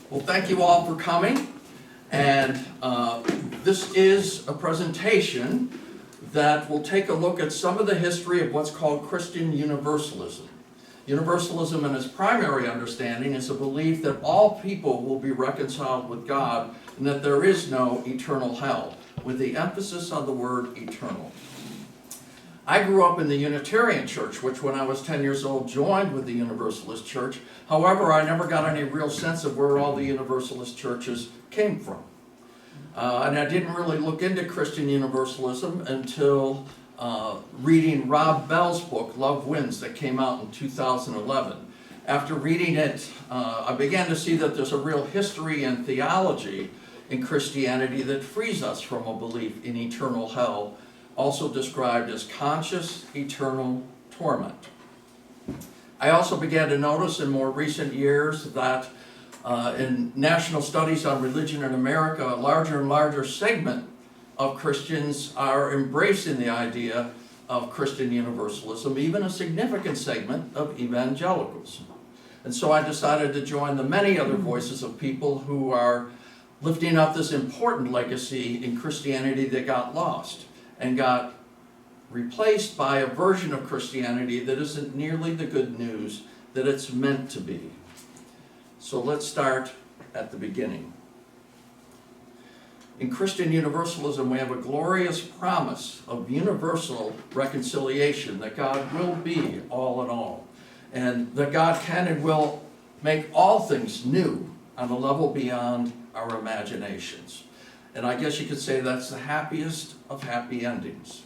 Well, thank you all for coming, and this is a presentation that will take a look at some of the history of what's called Christian Universalism. Universalism, in its primary understanding, is a belief that all people will be reconciled with God and that there is no eternal hell, with the emphasis on the word eternal. I grew up in the Unitarian Church, which when I was 10 years old joined with the Universalist Church. However, I never got any real sense of where all the Universalist churches came from. And I didn't really look into Christian Universalism until reading Rob Bell's book, Love Wins, that came out in 2011. After reading it, I began to see that there's a real history and theology in Christianity that frees us from a belief in eternal hell, also described as conscious eternal torment. I also began to notice in more recent years that in national studies on religion in America, a larger and larger segment of Christians are embracing the idea of Christian Universalism, even a significant segment of evangelicals. And so I decided to join the many other voices of people who are lifting up this important legacy in Christianity that got lost and got replaced by a version of Christianity that isn't nearly the good news that it's meant to be. So let's start at the beginning. In Christian Universalism, we have a glorious promise of universal reconciliation, that God will be all in all, and that God can and will make all things new on a level beyond our imaginations. And I guess you could say that's the happiest of happy endings.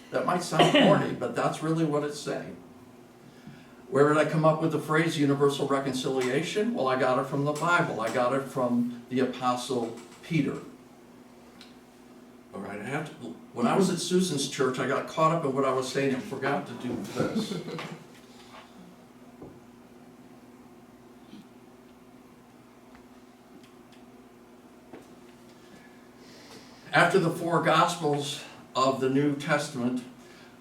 That might sound corny, but that's really what it's saying. Where did I come up with the phrase universal reconciliation? Well, I got it from the Bible. I got it from the Apostle Peter. All right, when I was at Susan's church, I got caught up in what I was saying and forgot to do this. After the four Gospels of the New Testament,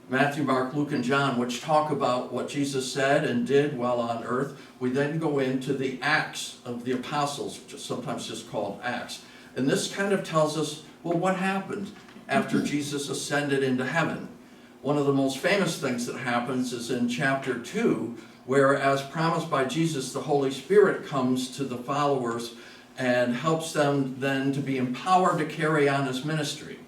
Matthew, Mark, Luke, and John, which talk about what Jesus said and did while on earth, we then go into the Acts of the Apostles, which is sometimes just called Acts. And this kind of tells us, well, what happened after Jesus ascended into heaven? One of the most famous things that happens is in chapter 2, where, as promised by Jesus, the Holy Spirit comes to the followers and helps them then to be empowered to carry on his ministry.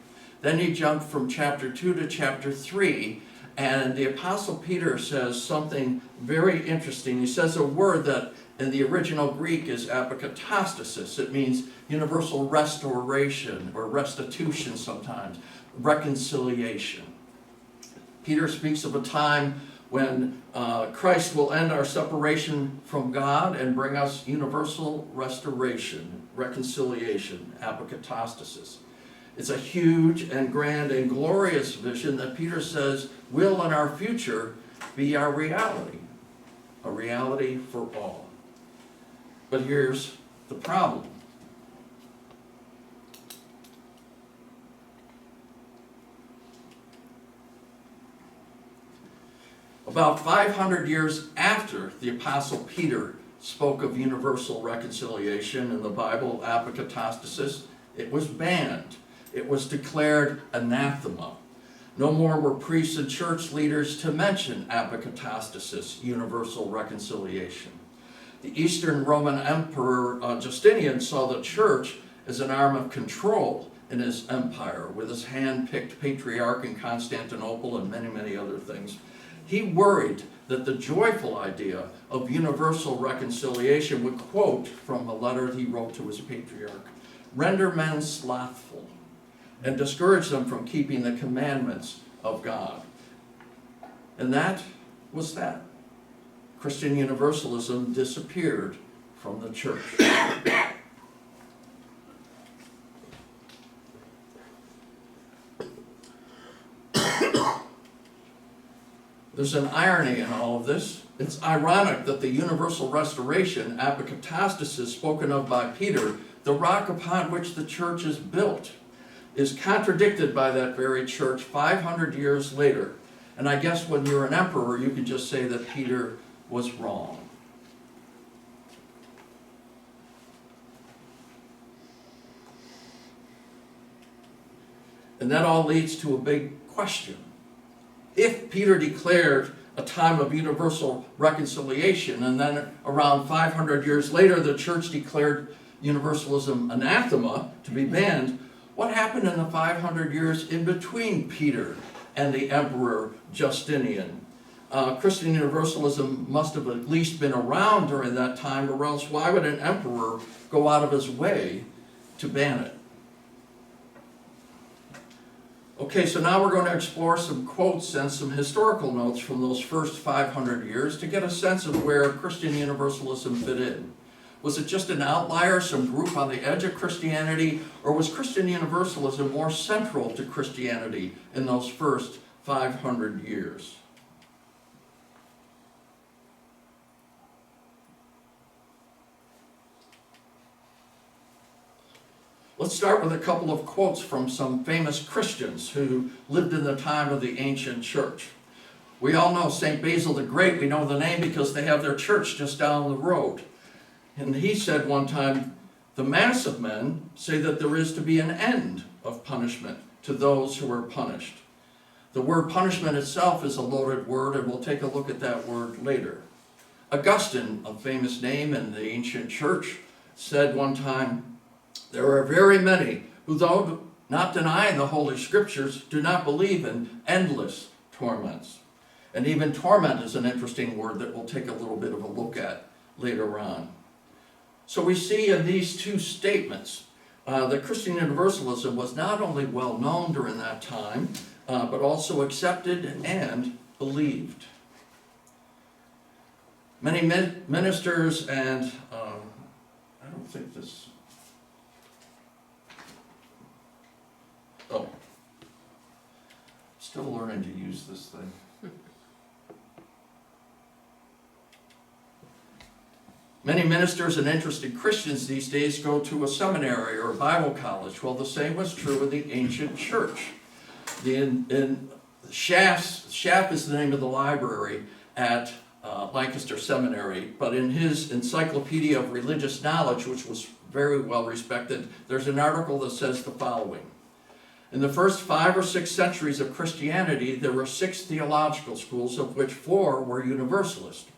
Then you jump from chapter 2 to chapter 3, and the Apostle Peter says something very interesting. He says a word that in the original Greek is apokatastasis. It means universal restoration, or restitution sometimes, reconciliation. Peter speaks of a time when Christ will end our separation from God and bring us universal restoration, reconciliation, apokatastasis. It's a huge and grand and glorious vision that Peter says will in our future be our reality, a reality for all. But here's the problem. About 500 years after the Apostle Peter spoke of universal reconciliation in the Bible, apokatastasis, it was banned. It was declared anathema. No more were priests and church leaders to mention apokatastasis, universal reconciliation. The Eastern Roman Emperor Justinian saw the church as an arm of control in his empire, with his hand-picked patriarch in Constantinople and many, many other things. He worried that the joyful idea of universal reconciliation would, quote from a letter he wrote to his patriarch, render men slothful and discourage them from keeping the commandments of God. And that was that. Christian Universalism disappeared from the church. There's an irony in all of this. It's ironic that the universal restoration, apokatastasis, spoken of by Peter, the rock upon which the church is built, is contradicted by that very church 500 years later. And I guess when you're an emperor, you can just say that Peter was wrong. And that all leads to a big question. If Peter declared a time of universal reconciliation, and then around 500 years later the church declared Universalism anathema to be banned, what happened in the 500 years in between Peter and the Emperor Justinian? Christian Universalism must have at least been around during that time, or else why would an emperor go out of his way to ban it? Okay, so now we're going to explore some quotes and some historical notes from those first 500 years to get a sense of where Christian Universalism fit in. Was it just an outlier, some group on the edge of Christianity, or was Christian Universalism more central to Christianity in those first 500 years? Let's start with a couple of quotes from some famous Christians who lived in the time of the ancient church. We all know St. Basil the Great. We know the name because they have their church just down the road. And he said one time, "The mass of men say that there is to be an end of punishment to those who are punished." The word punishment itself is a loaded word, and we'll take a look at that word later. Augustine, a famous name in the ancient church, said one time, "There are very many who, though not denying the Holy Scriptures, do not believe in endless torments." And even torment is an interesting word that we'll take a little bit of a look at later on. So we see in these two statements that Christian Universalism was not only well known during that time, but also accepted and believed. Many ministers and, I don't think this... Oh, still learning to use this thing. Many ministers and interested Christians these days go to a seminary or a Bible college. Well, the same was true in the ancient church. Schaff is the name of the library at Lancaster Seminary, but in his Encyclopedia of Religious Knowledge, which was very well respected, there's an article that says the following. In the first 5 or 6 centuries of Christianity, there were 6 theological schools, of which 4 were Universalist.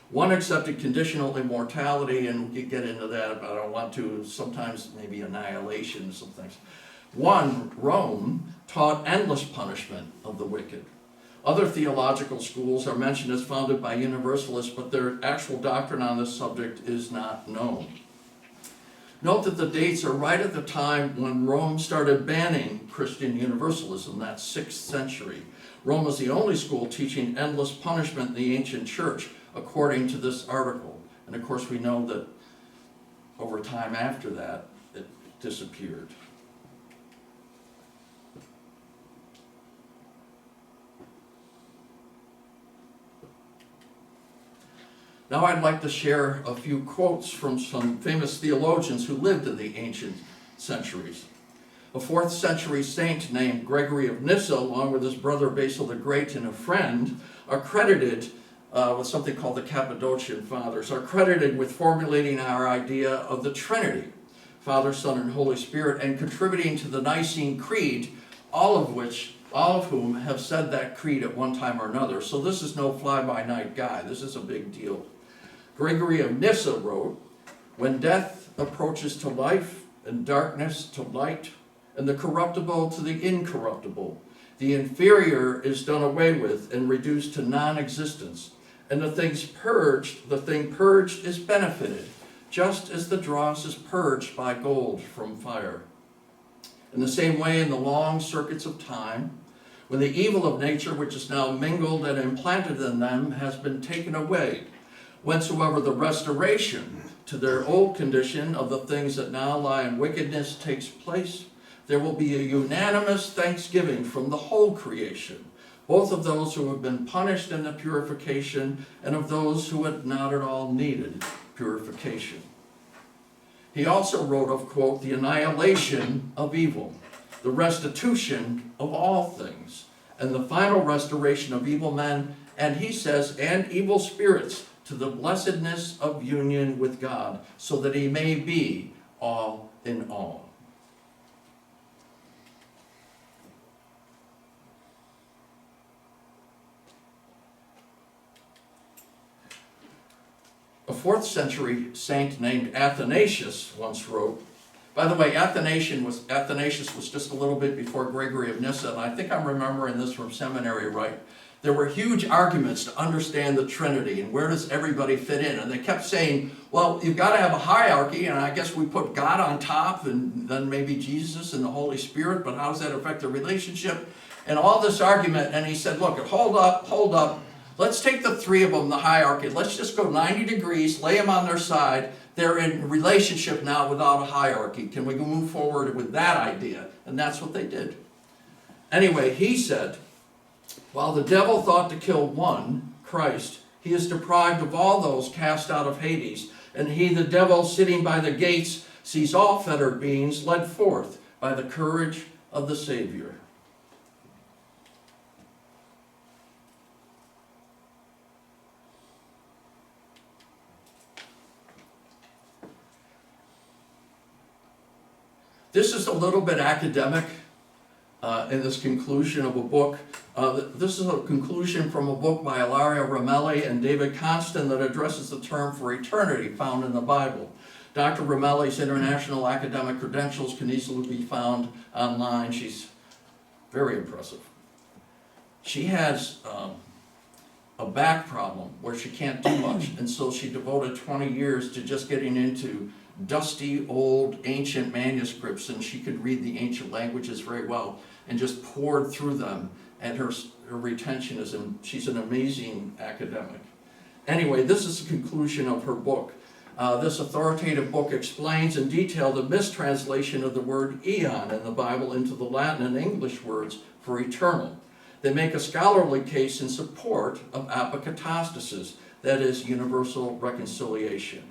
1 accepted conditional immortality, and we could get into that, but I don't want to, sometimes maybe annihilation, some things. 1, Rome, taught endless punishment of the wicked. Other theological schools are mentioned as founded by Universalists, but their actual doctrine on this subject is not known. Note that the dates are right at the time when Rome started banning Christian Universalism, that 6th century. Rome was the only school teaching endless punishment in the ancient church, according to this article. And of course we know that over time after that, it disappeared. Now I'd like to share a few quotes from some famous theologians who lived in the ancient centuries. A 4th century saint named Gregory of Nyssa, along with his brother Basil the Great and a friend, are credited with something called the Cappadocian Fathers, are credited with formulating our idea of the Trinity, Father, Son, and Holy Spirit, and contributing to the Nicene Creed, all of whom have said that creed at one time or another. So this is no fly-by-night guy. This is a big deal. Gregory of Nyssa wrote, "When death approaches to life, and darkness to light, and the corruptible to the incorruptible, the inferior is done away with and reduced to non-existence, and the thing purged is benefited, just as the dross is purged by gold from fire. In the same way, in the long circuits of time, when the evil of nature which is now mingled and implanted in them has been taken away, whensoever the restoration to their old condition of the things that now lie in wickedness takes place, there will be a unanimous thanksgiving from the whole creation, both of those who have been punished in the purification and of those who had not at all needed purification." He also wrote of, quote, "the annihilation of evil, the restitution of all things, and the final restoration of evil men," and he says, "and evil spirits, to the blessedness of union with God, so that he may be all in all." A 4th century saint named Athanasius once wrote, by the way, Athanasius was just a little bit before Gregory of Nyssa, and I think I'm remembering this from seminary, right? There were huge arguments to understand the Trinity and where does everybody fit in. And they kept saying, well, you've got to have a hierarchy, and I guess we put God on top and then maybe Jesus and the Holy Spirit, but how does that affect the relationship? And all this argument, and he said, look, hold up. Let's take the three of them, the hierarchy. Let's just go 90 degrees, lay them on their side. They're in relationship now without a hierarchy. Can we move forward with that idea? And that's what they did. Anyway, he said, while the devil thought to kill one, Christ, he is deprived of all those cast out of Hades. And he, the devil, sitting by the gates, sees all fettered beings led forth by the courage of the Savior. This is a little bit academic in this conclusion of a book. This is a conclusion from a book by Ilaria Ramelli and David Constant that addresses the term for eternity found in the Bible. Dr. Ramelli's international academic credentials can easily be found online. She's very impressive. She has a back problem where she can't do much, and so she devoted 20 years to just getting into dusty, old, ancient manuscripts, and she could read the ancient languages very well and just poured through them, and her retention is, she's an amazing academic. Anyway, this is the conclusion of her book. This authoritative book explains in detail the mistranslation of the word eon in the Bible into the Latin and English words for eternal. They make a scholarly case in support of apokatastasis, that is, universal reconciliation.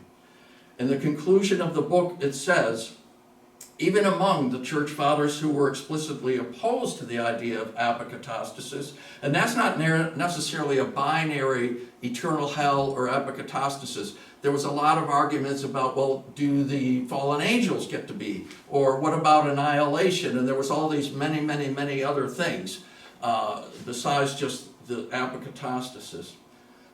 In the conclusion of the book, it says, even among the church fathers who were explicitly opposed to the idea of apokatastasis, and that's not necessarily a binary eternal hell or apokatastasis. There was a lot of arguments about, well, do the fallen angels get to be? Or what about annihilation? And there was all these many other things besides just the apokatastasis.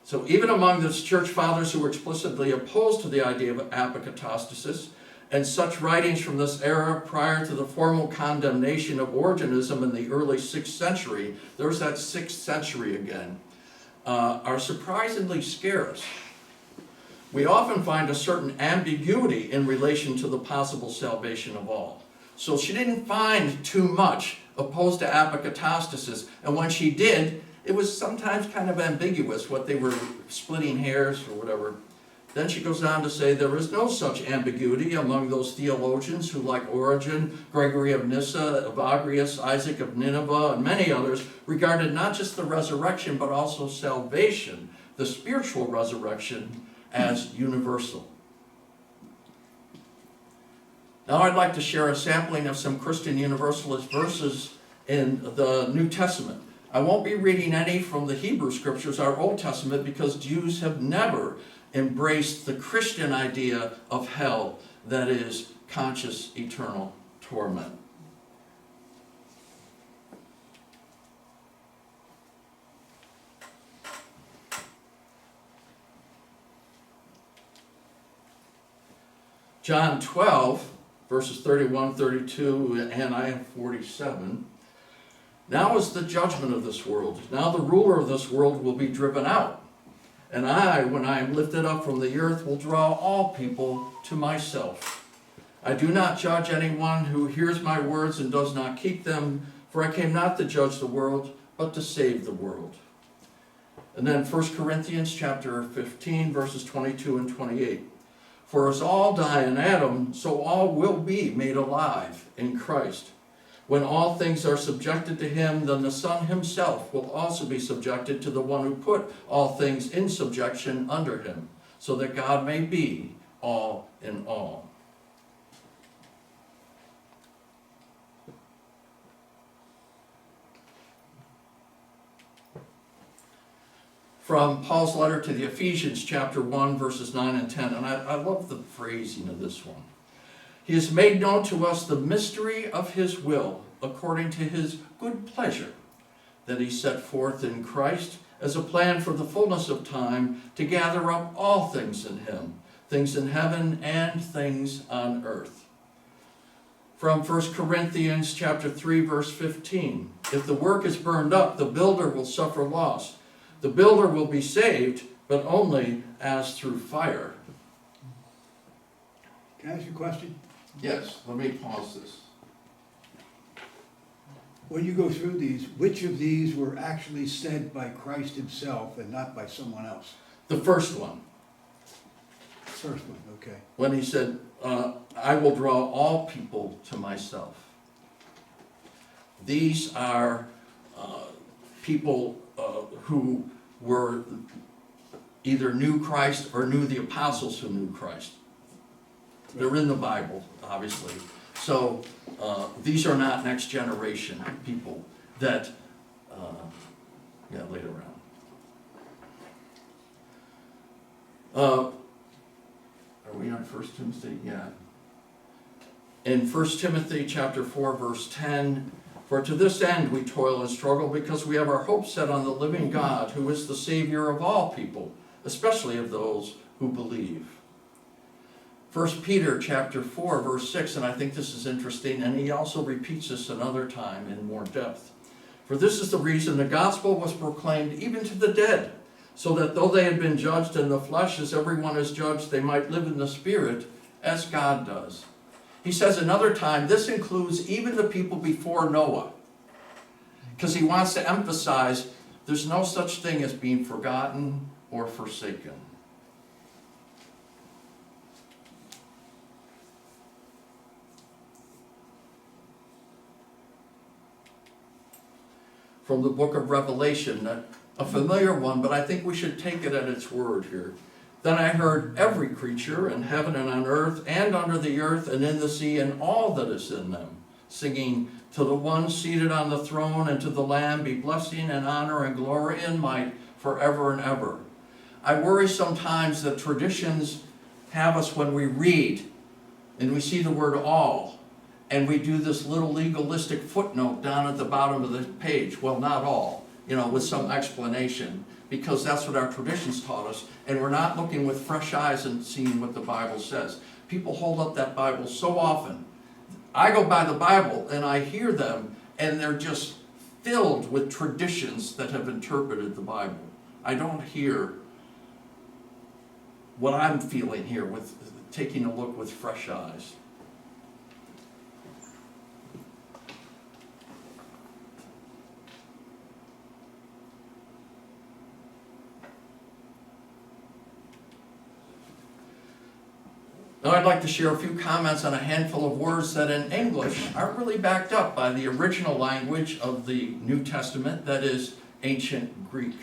So even among the church fathers who were explicitly opposed to the idea of apokatastasis, and such writings from this era prior to the formal condemnation of Origenism in the early 6th century, there's that 6th century again, are surprisingly scarce. We often find a certain ambiguity in relation to the possible salvation of all. So she didn't find too much opposed to apokatastasis, and when she did, it was sometimes kind of ambiguous what they were splitting hairs or whatever. Then she goes on to say there is no such ambiguity among those theologians who, like Origen, Gregory of Nyssa, Evagrius, Isaac of Nineveh, and many others, regarded not just the resurrection but also salvation, the spiritual resurrection, as universal. Now I'd like to share a sampling of some Christian Universalist verses in the New Testament. I won't be reading any from the Hebrew Scriptures, our Old Testament, because Jews have never embraced the Christian idea of hell, that is, conscious eternal torment. John 12, verses 31, 32, and I have 47. Now is the judgment of this world. Now the ruler of this world will be driven out. And I, when I am lifted up from the earth, will draw all people to myself. I do not judge anyone who hears my words and does not keep them, for I came not to judge the world, but to save the world. And then 1 Corinthians chapter 15, verses 22 and 28. For as all die in Adam, so all will be made alive in Christ. When all things are subjected to him, then the Son himself will also be subjected to the one who put all things in subjection under him, so that God may be all in all. From Paul's letter to the Ephesians, chapter 1, verses 9 and 10, and I love the phrasing of this one. He has made known to us the mystery of his will, according to his good pleasure, that he set forth in Christ as a plan for the fullness of time to gather up all things in him, things in heaven and things on earth. From 1 Corinthians chapter 3, verse 15. If the work is burned up, the builder will suffer loss. The builder will be saved, but only as through fire. Can I ask you a question? Yes, let me pause this. When you go through these, which of these were actually said by Christ himself and not by someone else? The first one, First one, okay. when he said, I will draw all people to myself. These are people who were either knew Christ or knew the apostles who knew Christ. They're in the Bible, obviously. So these are not next generation people that, later on. Are we on 1 Timothy? Yeah. In 1 Timothy chapter 4, verse 10, for to this end we toil and struggle, because we have our hope set on the living God, who is the Savior of all people, especially of those who believe. 1 Peter chapter 4, verse 6, and I think this is interesting, and he also repeats this another time in more depth. For this is the reason the gospel was proclaimed even to the dead, so that though they had been judged in the flesh as everyone is judged, they might live in the spirit as God does. He says another time, this includes even the people before Noah, because he wants to emphasize there's no such thing as being forgotten or forsaken. From the book of Revelation, a familiar one, but I think we should take it at its word here. Then I heard every creature in heaven and on earth and under the earth and in the sea and all that is in them, singing, to the one seated on the throne and to the Lamb be blessing and honor and glory and might forever and ever. I worry sometimes that traditions have us when we read and we see the word all, and we do this little legalistic footnote down at the bottom of the page. Well, not all, with some explanation, because that's what our traditions taught us, and we're not looking with fresh eyes and seeing what the Bible says. People hold up that Bible so often. I go by the Bible and I hear them, and they're just filled with traditions that have interpreted the Bible. I don't hear what I'm feeling here with taking a look with fresh eyes. Now I'd like to share a few comments on a handful of words that in English aren't really backed up by the original language of the New Testament, that is, ancient Greek.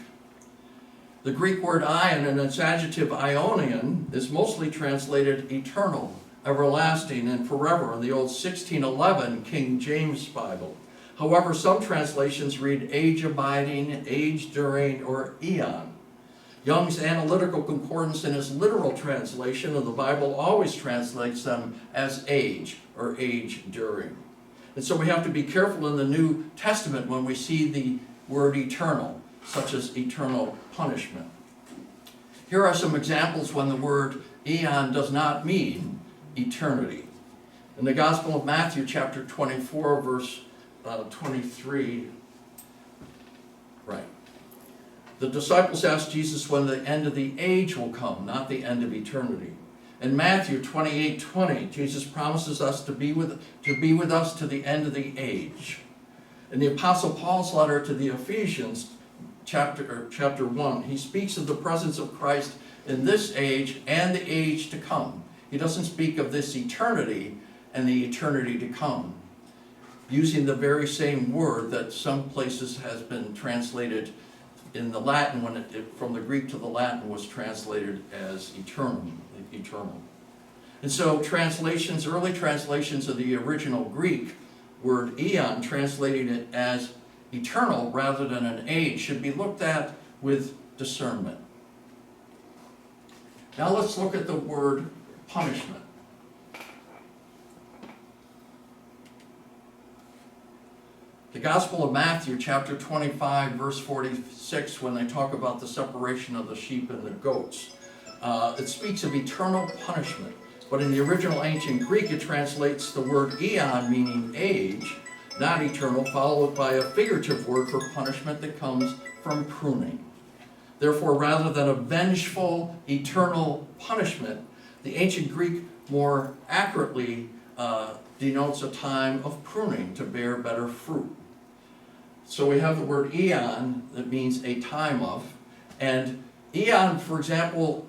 The Greek word ion and its adjective ionian is mostly translated eternal, everlasting, and forever in the old 1611 King James Bible. However, some translations read age abiding, age during, or eon. Young's Analytical Concordance in his literal translation of the Bible always translates them as age or age during. And so we have to be careful in the New Testament when we see the word eternal, such as eternal punishment. Here are some examples when the word eon does not mean eternity. In the Gospel of Matthew, chapter 24, verse 23, right. The disciples asked Jesus when the end of the age will come, not the end of eternity. In Matthew 28:20, Jesus promises us to be with us to the end of the age. In the Apostle Paul's letter to the Ephesians, chapter 1, he speaks of the presence of Christ in this age and the age to come. He doesn't speak of this eternity and the eternity to come, using the very same word that some places has been translated in the Latin, when from the Greek to the Latin was translated as eternal. And so early translations of the original Greek word eon, translating it as eternal rather than an age, should be looked at with discernment. Now let's look at the word punishment. The Gospel of Matthew, chapter 25, verse 46, when they talk about the separation of the sheep and the goats, it speaks of eternal punishment. But in the original ancient Greek, it translates the word eon, meaning age, not eternal, followed by a figurative word for punishment that comes from pruning. Therefore, rather than a vengeful, eternal punishment, the ancient Greek more accurately denotes a time of pruning to bear better fruit. So we have the word eon that means a time of, and eon, for example,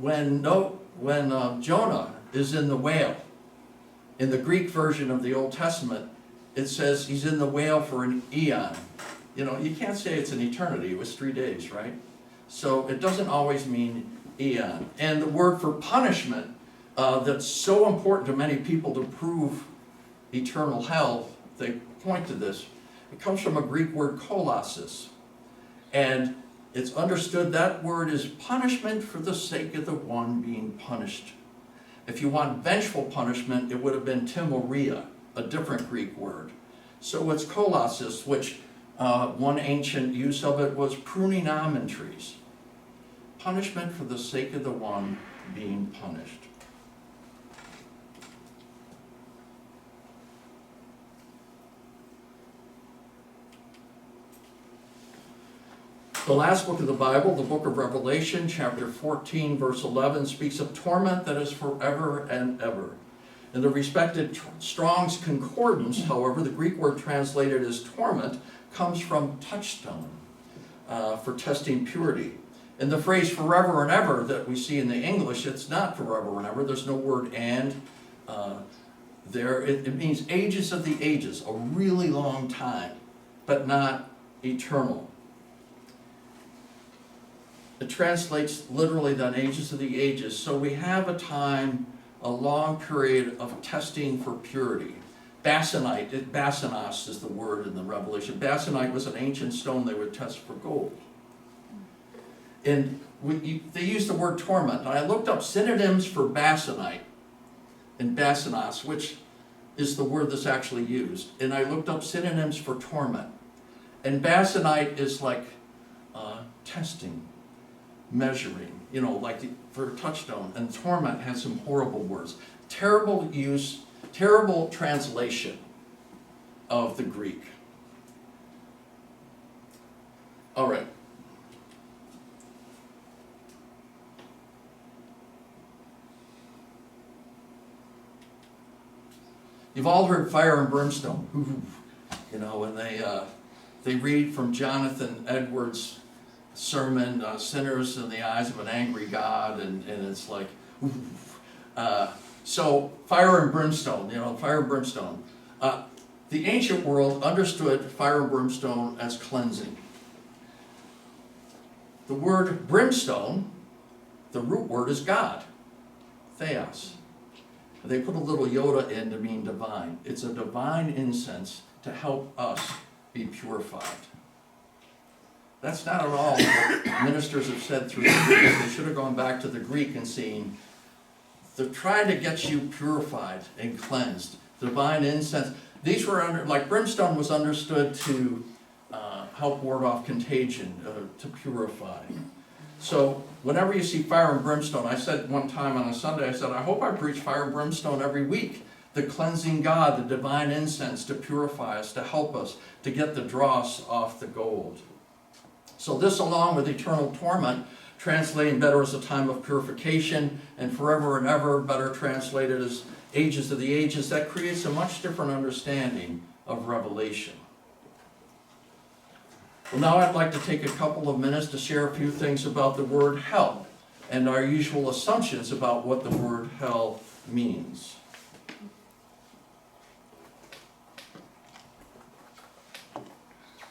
when Jonah is in the whale, in the Greek version of the Old Testament, it says he's in the whale for an eon. You know, you can't say it's an eternity, it was 3 days, right? So it doesn't always mean eon. And the word for punishment, that's so important to many people to prove eternal hell, they point to this. It comes from a Greek word kolasis. And it's understood that word is punishment for the sake of the one being punished. If you want vengeful punishment, it would have been timoria, a different Greek word. So it's kolasis, which one ancient use of it was pruning almond trees. Punishment for the sake of the one being punished. The last book of the Bible, the book of Revelation, chapter 14, verse 11, speaks of torment that is forever and ever. In the respected Strong's Concordance, however, the Greek word translated as torment comes from touchstone for testing purity. In the phrase forever and ever that we see in the English, it's not forever and ever. There's no word and there. It means ages of the ages, a really long time, but not eternal. It translates literally then ages of the ages. So we have a time, a long period of testing for purity. Basanite, basanos is the word in the Revelation. Basanite was an ancient stone they would test for gold. And they use the word torment. And I looked up synonyms for basanite and basanos, which is the word that's actually used. And I looked up synonyms for torment. And basanite is like testing, measuring, you know, like for a touchstone. And torment has some horrible words. Terrible use, terrible translation of the Greek. All right. You've all heard fire and brimstone, you know, when they read from Jonathan Edwards' sermon, Sinners in the Eyes of an Angry God, and it's like, so fire and brimstone, you know, fire and brimstone. The ancient world understood fire and brimstone as cleansing. The word brimstone, the root word is God, theos. They put a little Yoda in to mean divine. It's a divine incense to help us be purified. That's not at all what ministers have said through the years. They should have gone back to the Greek and seen, they're trying to get you purified and cleansed. Divine incense. These were like brimstone was understood to help ward off contagion, to purify. So whenever you see fire and brimstone, I said one time on a Sunday, I said, I hope I preach fire and brimstone every week. The cleansing God, the divine incense to purify us, to help us, to get the dross off the gold. So this, along with eternal torment, translating better as a time of purification, and forever and ever, better translated as ages of the ages, that creates a much different understanding of Revelation. Well, now I'd like to take a couple of minutes to share a few things about the word hell and our usual assumptions about what the word hell means.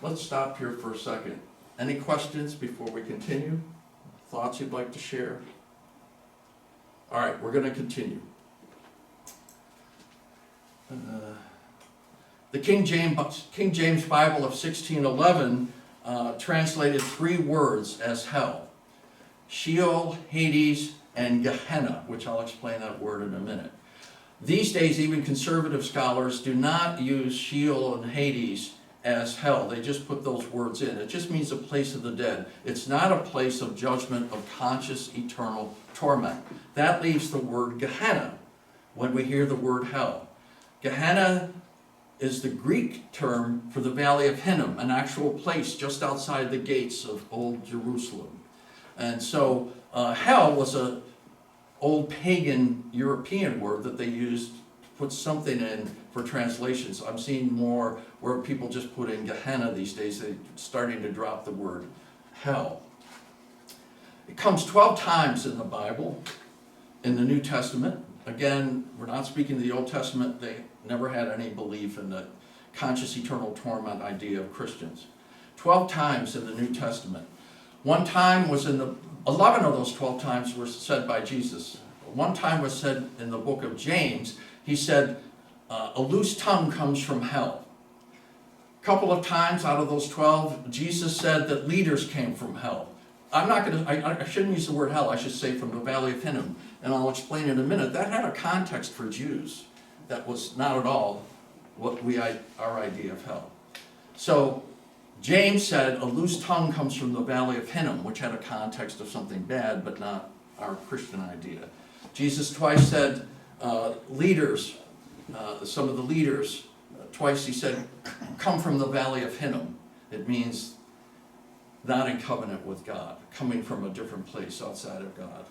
Let's stop here for a second. Any questions before we continue? Thoughts you'd like to share? All right, we're going to continue. The King James Bible of 1611 translated 3 words as hell: Sheol, Hades, and Gehenna, which I'll explain that word in a minute. These days, even conservative scholars do not use Sheol and Hades as hell. They just put those words in. It just means a place of the dead. It's not a place of judgment, of conscious eternal torment. That leaves the word Gehenna when we hear the word hell. Gehenna is the Greek term for the Valley of Hinnom, an actual place just outside the gates of Old Jerusalem. And so hell was a old pagan European word that they used to put something in for translations. I'm seeing more where people just put in Gehenna these days. They're starting to drop the word hell. It comes 12 times in the Bible, in the New Testament. Again, we're not speaking of the Old Testament. They never had any belief in the conscious eternal torment idea of Christians. 12 times in the New Testament. One time was 11 of those 12 times were said by Jesus. One time was said in the book of James. He said, a loose tongue comes from hell. A couple of times out of those 12, Jesus said that leaders came from hell. I shouldn't use the word hell, I should say from the Valley of Hinnom, and I'll explain in a minute. That had a context for Jews. That was not at all what our idea of hell. So James said a loose tongue comes from the Valley of Hinnom, which had a context of something bad, but not our Christian idea. Jesus twice said leaders, some of the leaders, twice he said, come from the Valley of Hinnom. It means not in covenant with God, coming from a different place outside of God.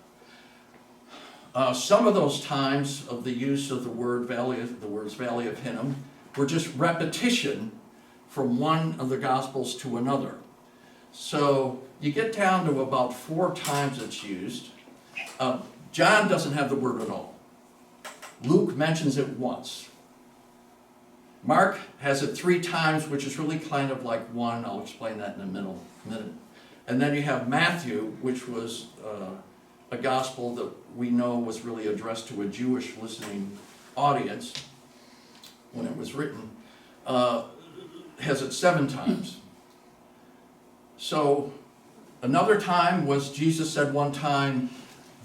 Some of those times of the use of the words Valley of Hinnom were just repetition from one of the Gospels to another. So you get down to about 4 times it's used. John doesn't have the word at all. Luke mentions it once. Mark has it 3 times, which is really kind of like one. I'll explain that in a minute. And then you have Matthew, which was a gospel that we know was really addressed to a Jewish listening audience when it was written, has it 7 times. So another time was Jesus said one time,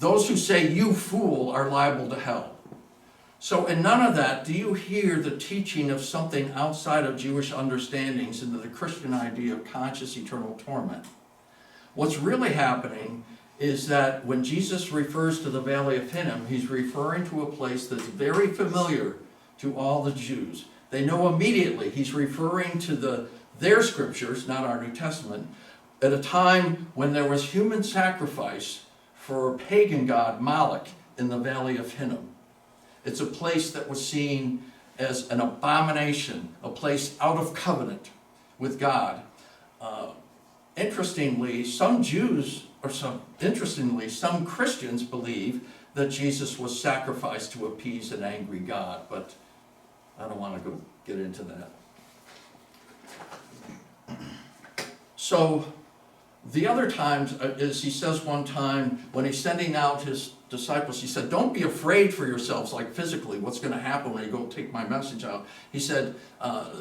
those who say you fool are liable to hell. So in none of that do you hear the teaching of something outside of Jewish understandings into the Christian idea of conscious eternal torment. What's really happening is that when Jesus refers to the Valley of Hinnom, he's referring to a place that's very familiar to all the Jews. They know immediately he's referring to their scriptures, not our New Testament, at a time when there was human sacrifice for a pagan god, Moloch, in the Valley of Hinnom. It's a place that was seen as an abomination, a place out of covenant with God. Interestingly, some Christians believe that Jesus was sacrificed to appease an angry God, but I don't want to get into that. So the other times is he says one time when he's sending out his disciples, he said, don't be afraid for yourselves, like physically, what's going to happen when you go take my message out. He said,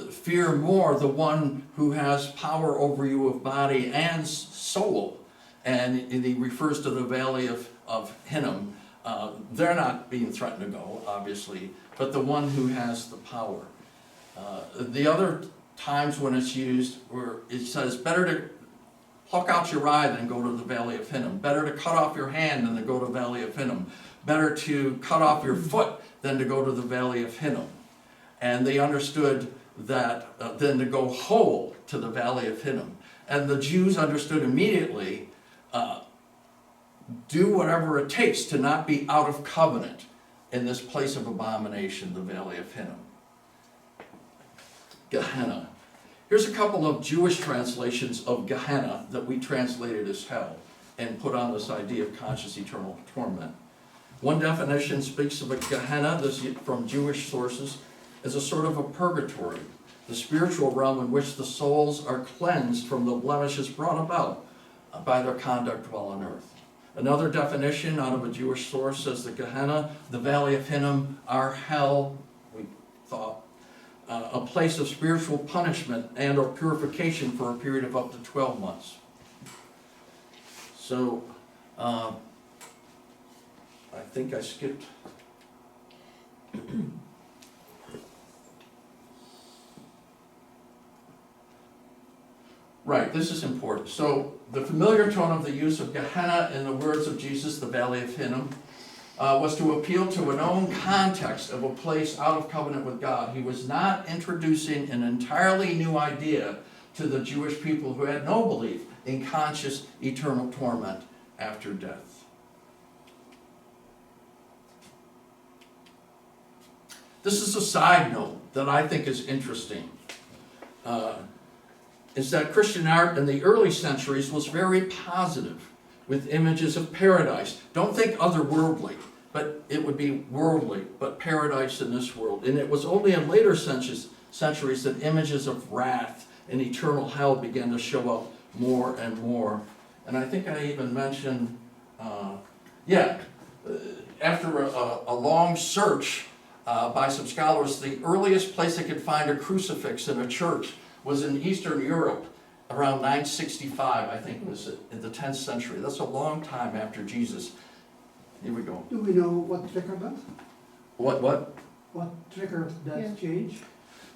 fear more the one who has power over you of body and soul. And he refers to the Valley of Hinnom. They're not being threatened to go, obviously, but the one who has the power. The other times when it's used, where it says, better to pluck out your eye than go to the Valley of Hinnom. Better to cut off your hand than to go to the Valley of Hinnom. Better to cut off your foot than to go to the Valley of Hinnom. And they understood that than to go whole to the Valley of Hinnom. And the Jews understood immediately, do whatever it takes to not be out of covenant in this place of abomination, the Valley of Hinnom. Gehenna. Here's a couple of Jewish translations of Gehenna that we translated as hell and put on this idea of conscious eternal torment. One definition speaks of a Gehenna, this from Jewish sources, as a sort of a purgatory, the spiritual realm in which the souls are cleansed from the blemishes brought about by their conduct while on earth. Another definition out of a Jewish source says that Gehenna, the Valley of Hinnom, our hell, we thought, a place of spiritual punishment and or purification for a period of up to 12 months. So, I think I skipped. Right, this is important. So the familiar tone of the use of Gehenna in the words of Jesus, the Valley of Hinnom, was to appeal to a known context of a place out of covenant with God. He was not introducing an entirely new idea to the Jewish people who had no belief in conscious eternal torment after death. This is a side note that I think is interesting. Is that Christian art in the early centuries was very positive, with images of paradise. Don't think otherworldly, but it would be worldly, but paradise in this world. And it was only in later centuries that images of wrath and eternal hell began to show up more and more. And I think I even mentioned, after a long search by some scholars, the earliest place they could find a crucifix in a church was in Eastern Europe around 965, I think it was in the 10th century. That's a long time after Jesus. Here we go. Do we know what triggered that? What? What triggered that change?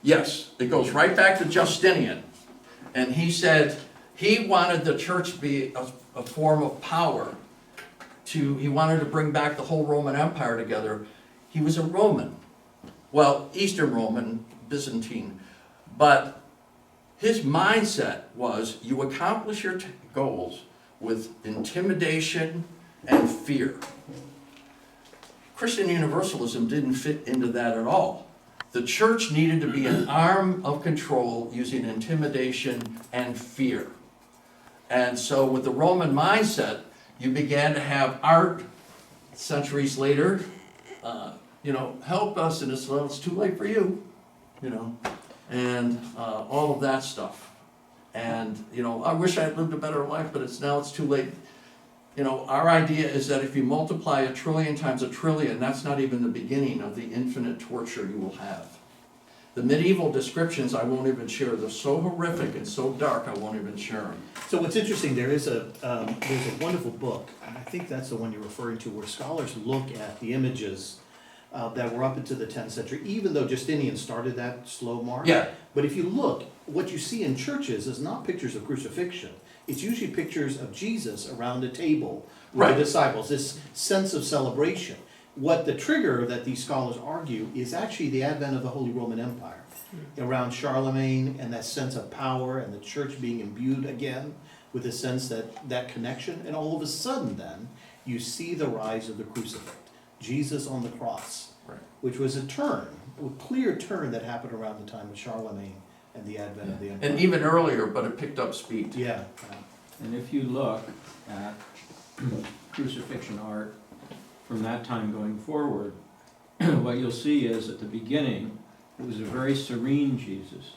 Yes, it goes right back to Justinian. And he said he wanted the church to be a form of power. He wanted to bring back the whole Roman Empire together. He was a Roman. Well, Eastern Roman, Byzantine. But his mindset was you accomplish your goals with intimidation and fear. Christian Universalism didn't fit into that at all. The church needed to be an arm of control using intimidation and fear. And so with the Roman mindset, you began to have art centuries later, help us, and it's too late for you, and all of that stuff. And, I wish I had lived a better life, but it's too late. Our idea is that if you multiply 1 trillion times 1 trillion, that's not even the beginning of the infinite torture you will have. The medieval descriptions I won't even share. They're so horrific and so dark, I won't even share them. So what's interesting, there's a wonderful book, and I think that's the one you're referring to, where scholars look at the images that were up into the 10th century, even though Justinian started that slow march. Yeah. But if you look, what you see in churches is not pictures of crucifixion. It's usually pictures of Jesus around a table with Right. the disciples, this sense of celebration. What the trigger that these scholars argue is actually the advent of the Holy Roman Empire around Charlemagne, and that sense of power and the church being imbued again with a sense that connection. And all of a sudden then, you see the rise of the crucifix, Jesus on the cross, Right. which was a clear turn that happened around the time of Charlemagne and the advent of the empire. And even earlier, but it picked up speed. Yeah. And if you look at crucifixion art from that time going forward, what you'll see is at the beginning, it was a very serene Jesus,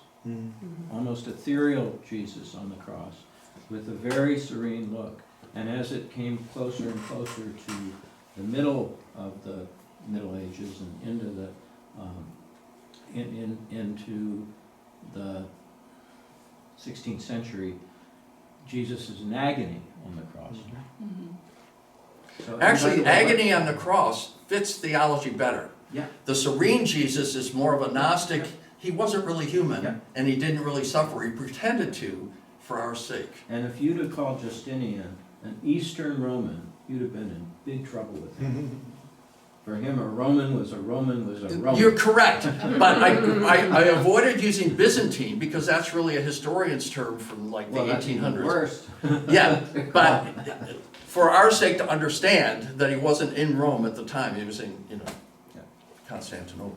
almost ethereal Jesus on the cross, with a very serene look. And as it came closer and closer to the middle of the Middle Ages and into the into the 16th century, Jesus is in agony on the cross. So Actually, no matter what- agony on the cross fits theology better. Yeah. The serene Jesus is more of a Gnostic. He wasn't really human, Yeah. and he didn't really suffer. He pretended to for our sake. And if you'd have called Justinian an Eastern Roman, you'd have been in big trouble with him. For him, a Roman was a Roman was a Roman. You're correct, but I avoided using Byzantine because that's really a historian's term from like the Well, that's even 1800s. worse. Yeah, but for our sake to understand that he wasn't in Rome at the time, he was in, Constantinople.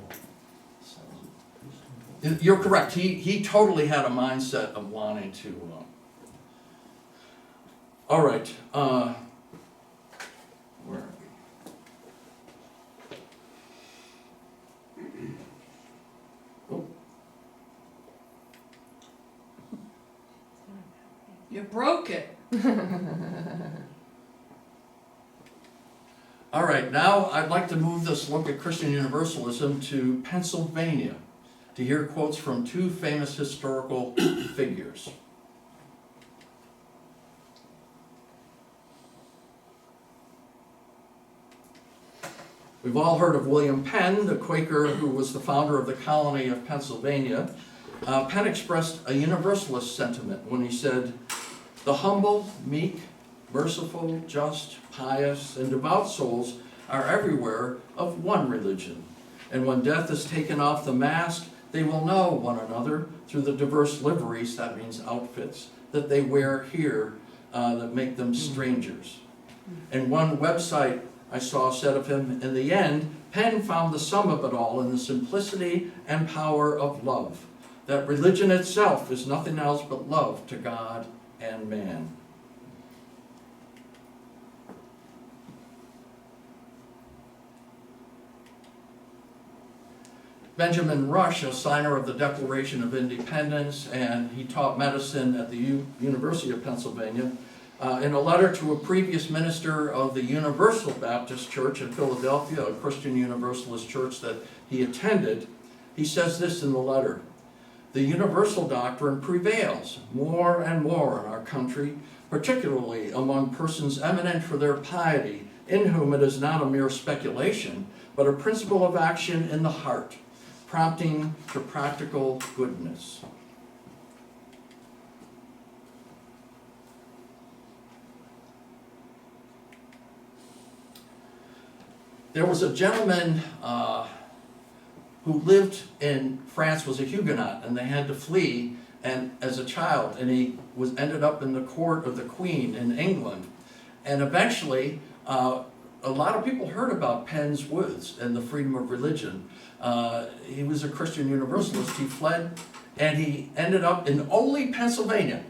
You're correct, he totally had a mindset of wanting to, all right, where are we? Oh, You broke it. all right, now I'd like to move this look at Christian Universalism to Pennsylvania to hear quotes from two famous historical figures. We've all heard of William Penn, the Quaker who was the founder of the colony of Pennsylvania. Penn expressed a universalist sentiment when he said, "The humble, meek, merciful, just, pious, and devout souls are everywhere of one religion. And when death is taken off the mask, they will know one another through the diverse liveries," that means outfits, "that they wear here that make them strangers." And one website I saw said of him, "In the end, Penn found the sum of it all in the simplicity and power of love. That religion itself is nothing else but love to God and man." Benjamin Rush, a signer of the Declaration of Independence, and he taught medicine at the University of Pennsylvania, in a letter to a previous minister of the Universal Baptist Church in Philadelphia, a Christian Universalist church that he attended, he says this in the letter: "The universal doctrine prevails more and more in our country, particularly among persons eminent for their piety, in whom it is not a mere speculation, but a principle of action in the heart, prompting to practical goodness." There was a gentleman who lived in France, was a Huguenot, and they had to flee and as a child, and he ended up in the court of the Queen in England. And eventually, a lot of people heard about Penn's words and the freedom of religion. He was a Christian Universalist. He fled, and he ended up in Oley, Pennsylvania.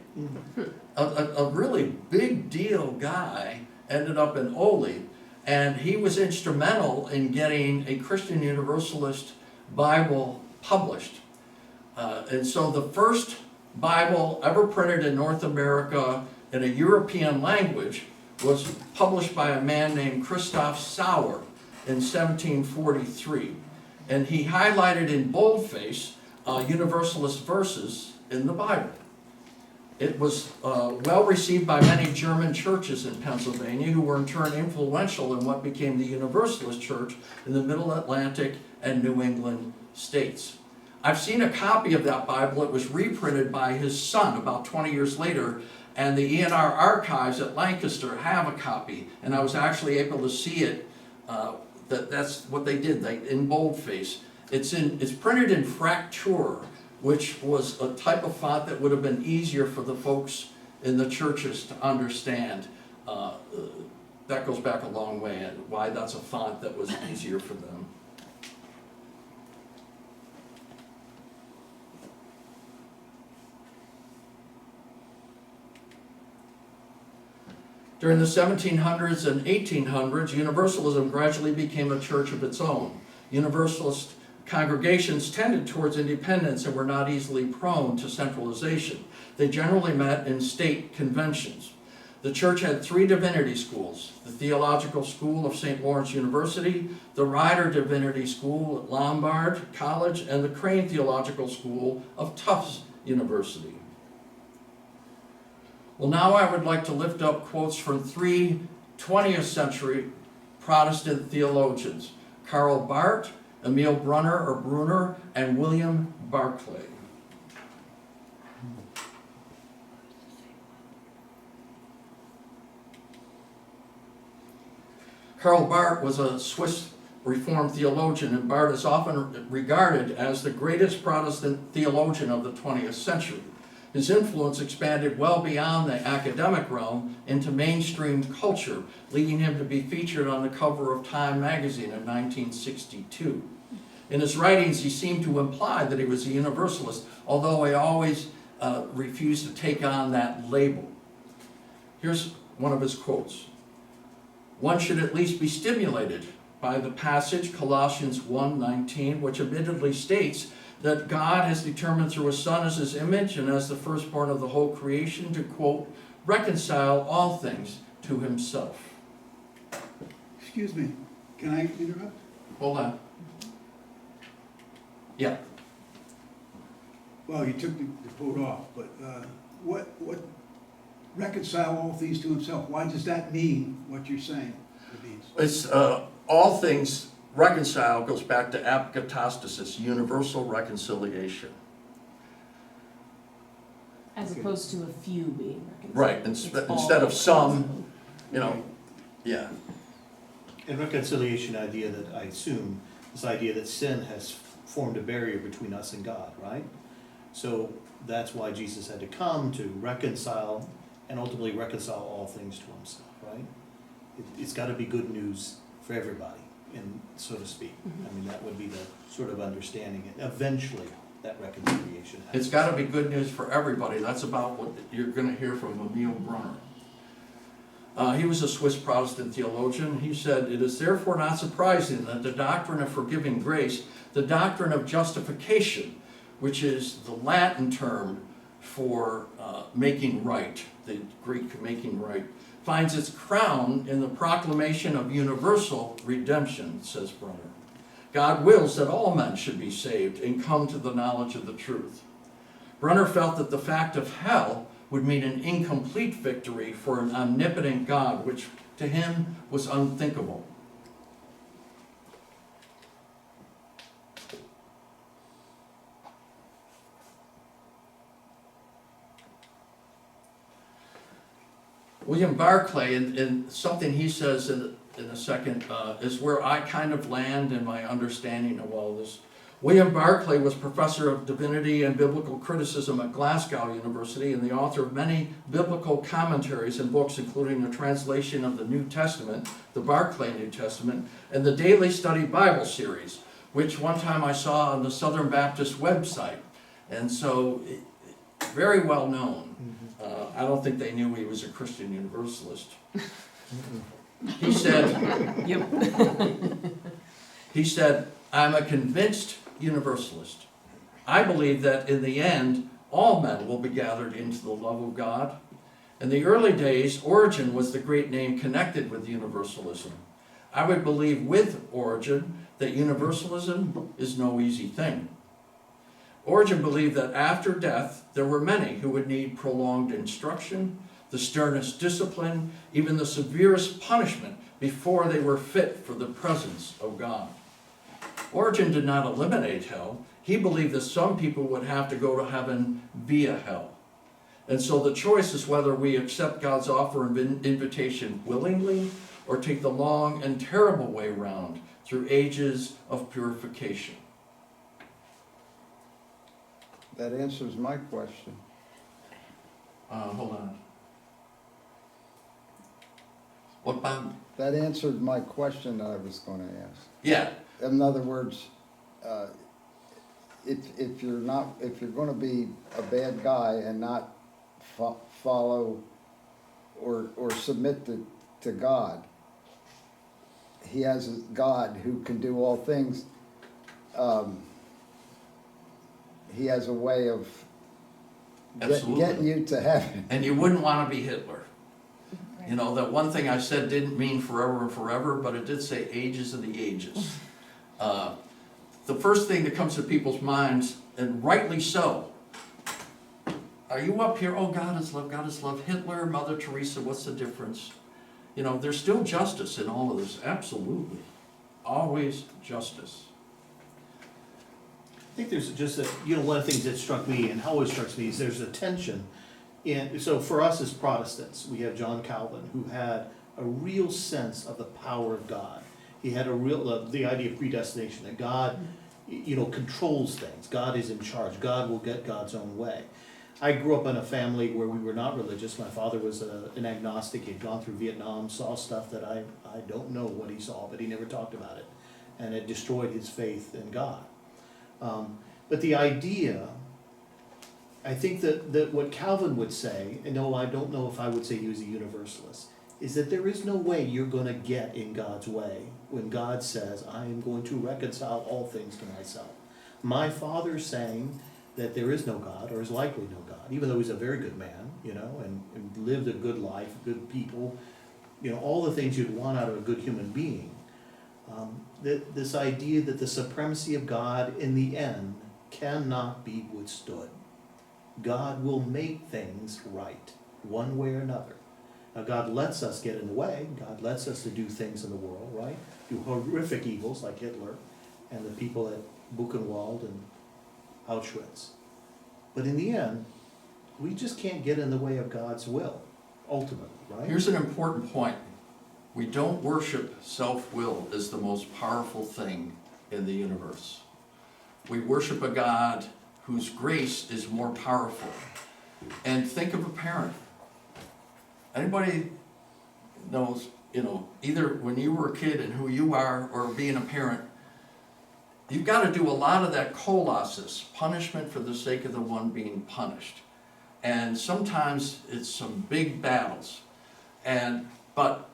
A really big deal guy ended up in Oley, and he was instrumental in getting a Christian Universalist Bible published. And so the first Bible ever printed in North America in a European language was published by a man named Christoph Sauer in 1743. And he highlighted in boldface Universalist verses in the Bible. It was well received by many German churches in Pennsylvania, who were in turn influential in what became the Universalist Church in the Middle Atlantic and New England states. I've seen a copy of that Bible. It was reprinted by his son about 20 years later, and the E&R archives at Lancaster have a copy, and I was actually able to see it. That's what they did, in boldface. It's printed in Fraktur, which was a type of font that would have been easier for the folks in the churches to understand. That goes back a long way, and why that's a font that was easier for them. During the 1700s and 1800s, Universalism gradually became a church of its own. Universalist congregations tended towards independence and were not easily prone to centralization. They generally met in state conventions. The church had 3 divinity schools: the Theological School of St. Lawrence University, the Rider Divinity School at Lombard College, and the Crane Theological School of Tufts University. Well, now I would like to lift up quotes from 3 20th century Protestant theologians: Karl Barth, Emil Brunner, and William Barclay. Karl Barth was a Swiss Reformed theologian, and Barth is often regarded as the greatest Protestant theologian of the 20th century. His influence expanded well beyond the academic realm into mainstream culture, leading him to be featured on the cover of Time magazine in 1962. In his writings, he seemed to imply that he was a Universalist, although he always refused to take on that label. Here's one of his quotes: "One should at least be stimulated by the passage, Colossians 1:19, which admittedly states that God has determined through his Son as his image and as the firstborn of the whole creation to, quote, reconcile all things to himself." Excuse me, can I interrupt? Hold on. Yeah. Well, you took the quote off, but what reconcile all things to himself? Why does that mean what you're saying it means? It's all things reconcile goes back to apokatastasis, universal reconciliation. As Okay. opposed to a few being reconciled. Right, It's all instead of some, reconciled. you know, yeah. And reconciliation idea that I assume, this idea that sin has formed a barrier between us and God, right? So that's why Jesus had to come to reconcile and ultimately reconcile all things to himself, right? It's gotta be good news for everybody, and so to speak. I mean, that would be the sort of understanding, and eventually that reconciliation happens. It's gotta be good news for everybody. That's about what you're gonna hear from Emil Brunner. He was a Swiss Protestant theologian. He said, "It is therefore not surprising that the doctrine of forgiving grace, the doctrine of justification, which is the Latin term for making right, the Greek making right, finds its crown in the proclamation of universal redemption," says Brunner. "God wills that all men should be saved and come to the knowledge of the truth." Brunner felt that the fact of hell would mean an incomplete victory for an omnipotent God, which to him was unthinkable. William Barclay, in something he says in a second, is where I kind of land in my understanding of all this. William Barclay was professor of divinity and biblical criticism at Glasgow University and the author of many biblical commentaries and books, including a translation of the New Testament, the Barclay New Testament, and the Daily Study Bible series, which one time I saw on the Southern Baptist website. And so, very well known. I don't think they knew he was a Christian Universalist. He said, Yep. he said, "I'm a convinced Universalist. I believe that in the end, all men will be gathered into the love of God. In the early days, Origen was the great name connected with Universalism. I would believe with Origen that Universalism is no easy thing. Origen believed that after death, there were many who would need prolonged instruction, the sternest discipline, even the severest punishment before they were fit for the presence of God. Origen did not eliminate hell. He believed that some people would have to go to heaven via hell. And so the choice is whether we accept God's offer and invitation willingly or take the long and terrible way round through ages of purification." That answers my question. Hold on. What, Bob? That answered my question that I was gonna ask. Yeah, In other words, if you're gonna be a bad guy and not follow or submit to God, he has a God who can do all things. He has a way of Absolutely. getting you to heaven. and you wouldn't want to be Hitler. You know, that one thing I said didn't mean forever and forever, but it did say ages of the ages. The first thing that comes to people's minds, and rightly so, are you up here, oh, God is love, God is love, Hitler, Mother Teresa, what's the difference? You know, there's still justice in all of this, absolutely. Always justice. I think there's just a, you know, one of the things that struck me and always strikes me is there's a tension in, so for us as Protestants, we have John Calvin, who had a real sense of the power of God. He had a real, the idea of predestination, that God, you know, controls things. God is in charge. God will get God's own way. I grew up in a family where we were not religious. My father was an agnostic. He'd gone through Vietnam, saw stuff that I don't know what he saw, but he never talked about it. And it destroyed his faith in God. But the idea, I think that what Calvin would say, and no, I don't know if I would say he was a universalist, is that there is no way you're going to get in God's way when God says, I am going to reconcile all things to myself. My father saying that there is no God, or is likely no God, even though he's a very good man, you know, and lived a good life, good people, you know, all the things you'd want out of a good human being. This idea that the supremacy of God in the end cannot be withstood. God will make things right, one way or another. Now, God lets us get in the way. God lets us to do things in the world, right? Do horrific evils like Hitler and the people at Buchenwald and Auschwitz. But in the end, we just can't get in the way of God's will, ultimately, right? Here's an important point. We don't worship self-will as the most powerful thing in the universe. We worship a God whose grace is more powerful. And think of a parent. Anybody knows, either when you were a kid and who you are, or being a parent, you've got to do a lot of that kolasis, punishment for the sake of the one being punished. And sometimes it's some big battles. But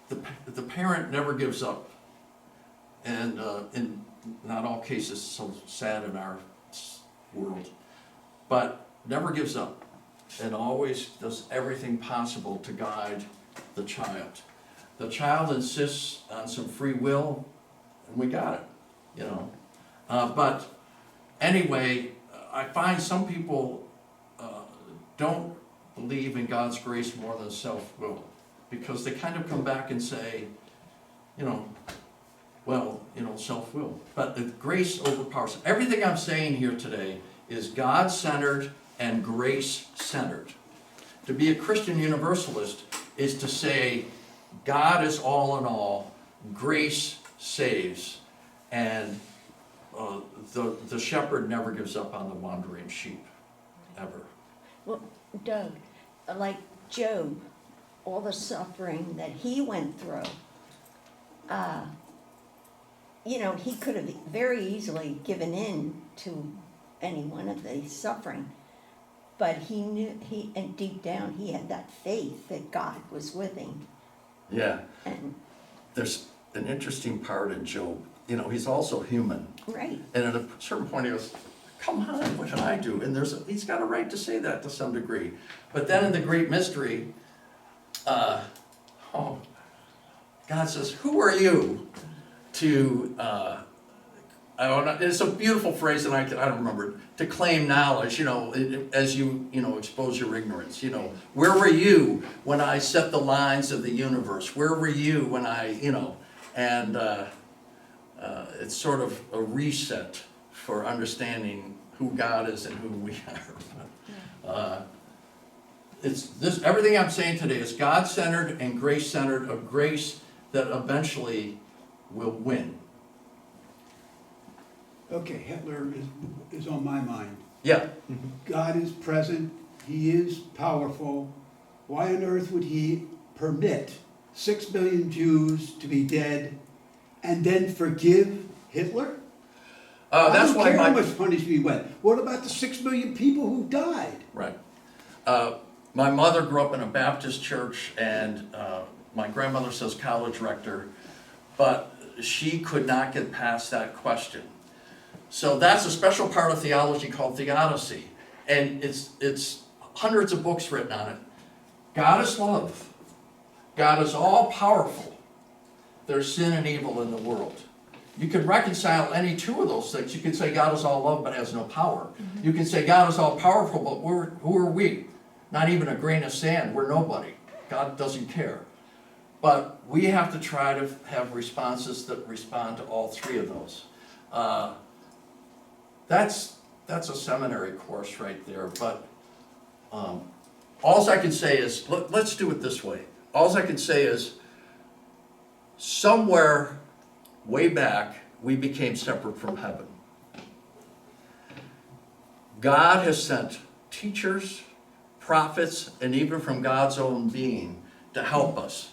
the parent never gives up. And in not all cases, so sad in our world, but never gives up and always does everything possible to guide the child. The child insists on some free will, and we got it, But anyway, I find some people don't believe in God's grace more than self-will, because they kind of come back and say, self-will. But the grace overpowers. Everything I'm saying here today is God-centered and grace-centered. To be a Christian Universalist is to say God is all in all, grace saves, and the shepherd never gives up on the wandering sheep, ever. Well, Doug, like Job, all the suffering that he went through, he could have very easily given in to any one of the suffering, but he knew, and deep down, he had that faith that God was with him. Yeah, And, there's an interesting part in Job. He's also human. right, And at a certain point he goes, come on, what did I do? And he's got a right to say that to some degree. But then in the great mystery, God says, who are you to, it's a beautiful phrase and I don't remember it, to claim knowledge, as you expose your ignorance, Where were you when I set the lines of the universe? Where were you when and it's sort of a reset for understanding who God is and who we are. Everything I'm saying today is God-centered and grace-centered, a grace that eventually will win. Okay, Hitler is on my mind. Yeah, God is present, he is powerful. Why on earth would he permit 6 billion Jews to be dead and then forgive Hitler? that's I why don't care how my, much punishment he went. What about the 6 million people who died? right. My mother grew up in a Baptist church, and my grandmother says college rector, but she could not get past that question. So that's a special part of theology called theodicy, and it's hundreds of books written on it. God is love. God is all powerful. There's sin and evil in the world. You can reconcile any two of those things. You can say God is all love but has no power. Mm-hmm. You can say God is all powerful, but who are we? Not even a grain of sand. We're nobody. God doesn't care. But we have to try to have responses that respond to all three of those. That's a seminary course right there. But all I can say is, let's do it this way. All I can say is, somewhere way back, we became separate from heaven. God has sent teachers, prophets, and even from God's own being to help us.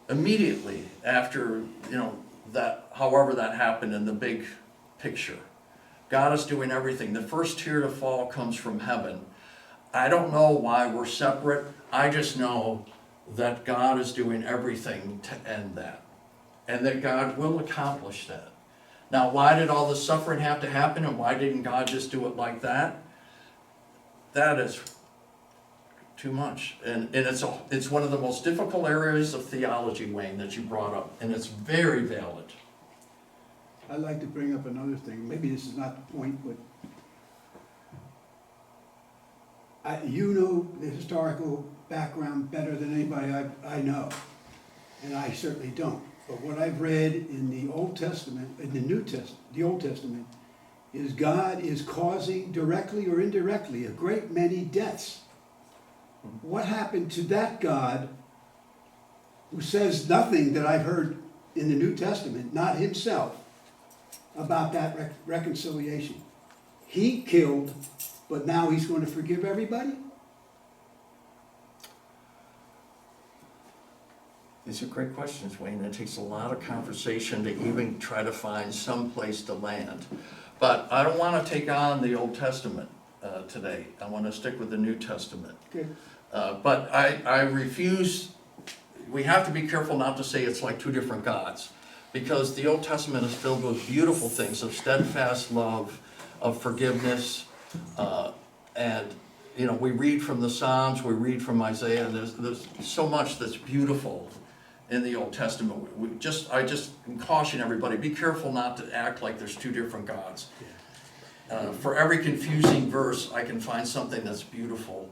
Immediately after, that, however that happened in the big picture. God is doing everything. The first tear to fall comes from heaven. I don't know why we're separate. I just know that God is doing everything to end that. And that God will accomplish that. Now, why did all this suffering have to happen, and why didn't God just do it like that? That is too much. And it's one of the most difficult areas of theology, Wayne, that you brought up, and it's very valid. I'd like to bring up another thing. Maybe this is not the point, but you know the historical background better than anybody I know, and I certainly don't. But what I've read in the Old Testament, in the New Testament, the Old Testament, is God is causing, directly or indirectly, a great many deaths. What happened to that God who says nothing that I've heard in the New Testament, not himself, about that reconciliation? He killed, but now he's going to forgive everybody? These are great questions, Wayne. It takes a lot of conversation to even try to find some place to land. But I don't want to take on the Old Testament today. I want to stick with the New Testament. Okay. But I refuse, we have to be careful not to say it's like two different gods, because the Old Testament is filled with beautiful things of steadfast love, of forgiveness, and you know, we read from the Psalms, we read from Isaiah, there's so much that's beautiful in the Old Testament. I just caution everybody, be careful not to act like there's two different gods. For every confusing verse, I can find something that's beautiful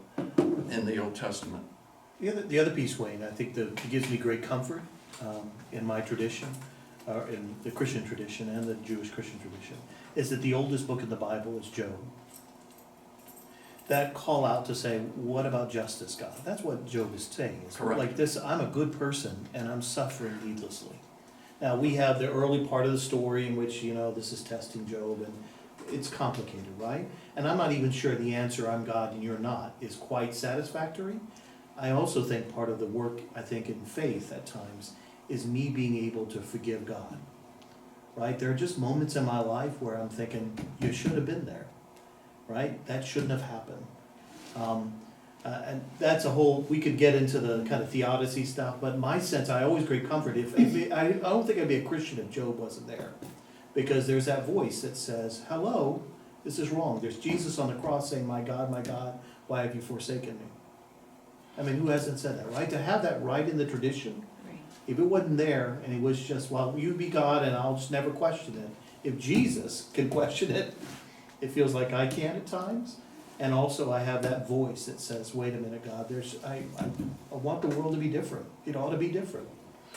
in the Old Testament. The other piece, Wayne, I think that gives me great comfort in my tradition, in the Christian tradition and the Jewish Christian tradition, is that the oldest book in the Bible is Job. That call out to say, what about justice, God? That's what Job is saying. It's Correct. like this, I'm a good person and I'm suffering needlessly. Now, we have the early part of the story in which, you know, this is testing Job, and it's complicated, right? And I'm not even sure the answer, I'm God and you're not, is quite satisfactory. I also think part of the work, I think, in faith at times, is me being able to forgive God, right? There are just moments in my life where I'm thinking, you should have been there, right? That shouldn't have happened. And that's a whole, we could get into the kind of theodicy stuff, but my sense, I always great comfort, I don't think I'd be a Christian if Job wasn't there. Because there's that voice that says, hello, this is wrong. There's Jesus on the cross saying, my God, why have you forsaken me? I mean, who hasn't said that, right? To have that right in the tradition, if it wasn't there and it was just, well, you be God and I'll just never question it. If Jesus can question it, it feels like I can at times. And also I have that voice that says, wait a minute, God, I want the world to be different. It ought to be different.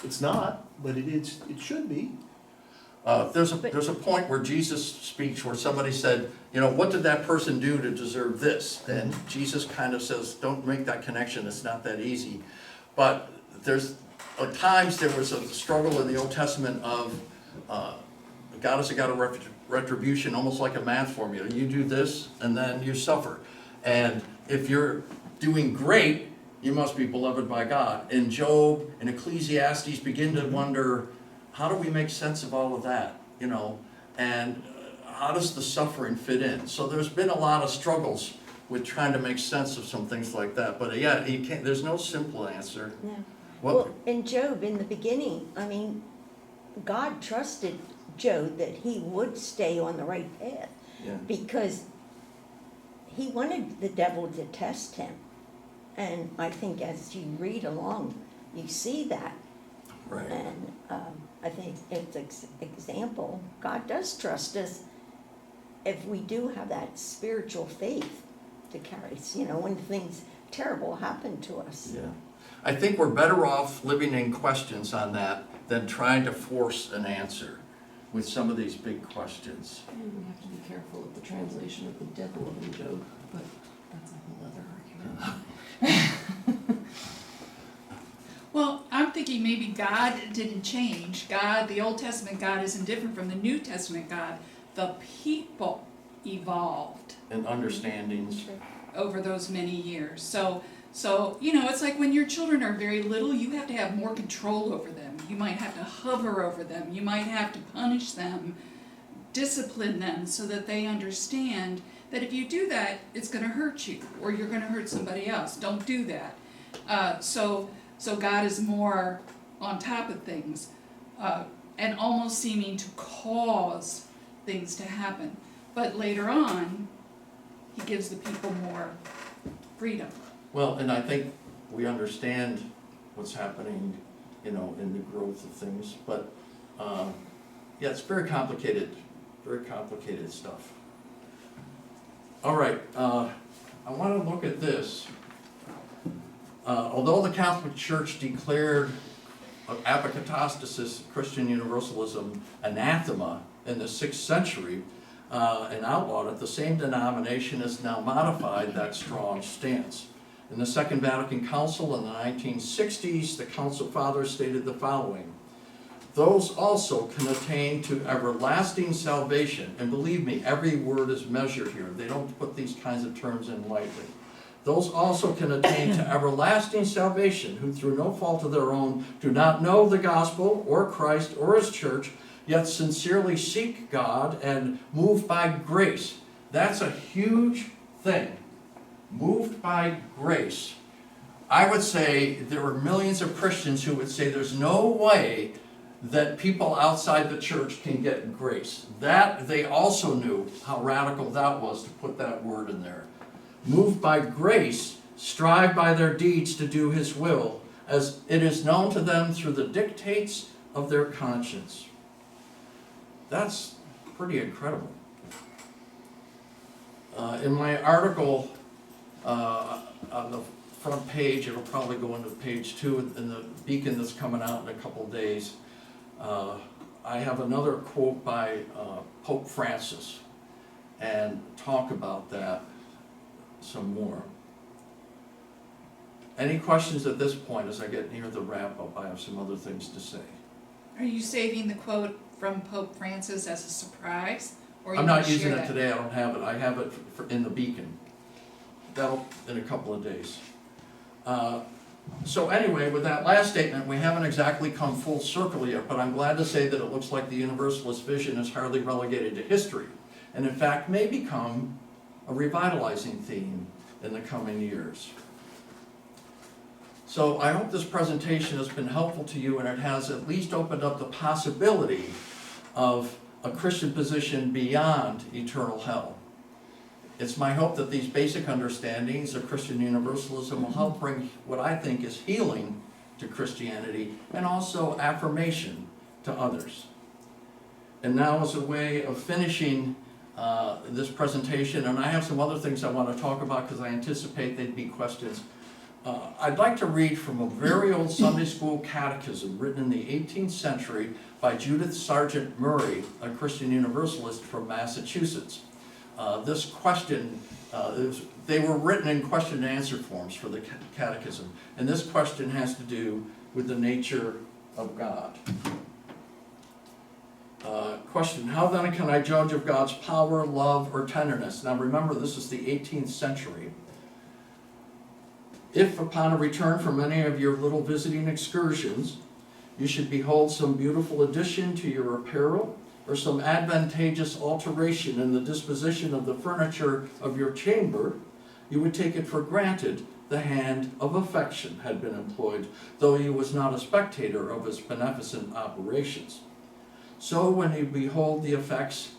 It's not, but it should be. There's a point where Jesus speaks where somebody said, you know, what did that person do to deserve this? And Jesus kind of says, don't make that connection, it's not that easy. But there's, at times there was a struggle in the Old Testament of, God is a God of retribution, almost like a math formula. You do this and then you suffer. And if you're doing great, you must be beloved by God. And Job and Ecclesiastes begin to wonder, how do we make sense of all of that, you know, and how does the suffering fit in? So there's been a lot of struggles with trying to make sense of some things like that, but yeah, there's no simple answer. No. What- Well, in Job, in the beginning, I mean, God trusted Job that he would stay on the right path Yeah. because he wanted the devil to test him. And I think as you read along, you see that. Right. And I think it's an example. God does trust us if we do have that spiritual faith to carry us, you know, when things terrible happen to us. Yeah. I think we're better off living in questions on that than trying to force an answer with some of these big questions. And we have to be careful of the translation of the devil in Job, but that's a whole other argument. Well, I'm thinking maybe God didn't change. God, the Old Testament God isn't different from the New Testament God. The people evolved And understandings. over those many years. So, you know, it's like when your children are very little, you have to have more control over them. You might have to hover over them. You might have to punish them, discipline them so that they understand that if you do that, it's going to hurt you or you're going to hurt somebody else. Don't do that. So God is more on top of things and almost seeming to cause things to happen. But later on, he gives the people more freedom. Well, and I think we understand what's happening, you know, in the growth of things, but, yeah, it's very complicated stuff. All right, I want to look at this. Although the Catholic Church declared apokatastasis, Christian Universalism, anathema in the 6th century, and outlawed it, the same denomination has now modified that strong stance. In the Second Vatican Council in the 1960s, the Council Fathers stated the following: those also can attain to everlasting salvation. And believe me, every word is measured here. They don't put these kinds of terms in lightly. Those also can attain to everlasting salvation, who through no fault of their own do not know the gospel or Christ or his church, yet sincerely seek God and moved by grace. That's a huge thing. Moved by grace. I would say there are millions of Christians who would say there's no way that people outside the church can get grace. That they also knew how radical that was to put that word in there. Moved by grace, strive by their deeds to do his will, as it is known to them through the dictates of their conscience. That's pretty incredible. In my article, on the front page, it'll probably go into page 2 in the Beacon that's coming out in a couple of days. I have another quote by Pope Francis, and talk about that some more. Any questions at this point as I get near the wrap up? I have some other things to say. Are you saving the quote from Pope Francis as a surprise? Or I'm you not wanna using share it that? today, I don't have it. I have it in the Beacon. That'll in a couple of days. So anyway, with that last statement, we haven't exactly come full circle yet, but I'm glad to say that it looks like the Universalist vision is hardly relegated to history, and in fact may become a revitalizing theme in the coming years. So I hope this presentation has been helpful to you, and it has at least opened up the possibility of a Christian position beyond eternal hell. It's my hope that these basic understandings of Christian Universalism will help bring what I think is healing to Christianity and also affirmation to others. And now, as a way of finishing this presentation, and I have some other things I want to talk about because I anticipate they'd be questions, I'd like to read from a very old Sunday school catechism written in the 18th century by Judith Sargent Murray, a Christian Universalist from Massachusetts. This question, they were written in question and answer forms for the catechism, and this question has to do with the nature of God. Question: how then can I judge of God's power, love, or tenderness? Now remember, this is the 18th century. If upon a return from any of your little visiting excursions, you should behold some beautiful addition to your apparel, or some advantageous alteration in the disposition of the furniture of your chamber, you would take it for granted the hand of affection had been employed, though you was not a spectator of its beneficent operations. So when you behold the effects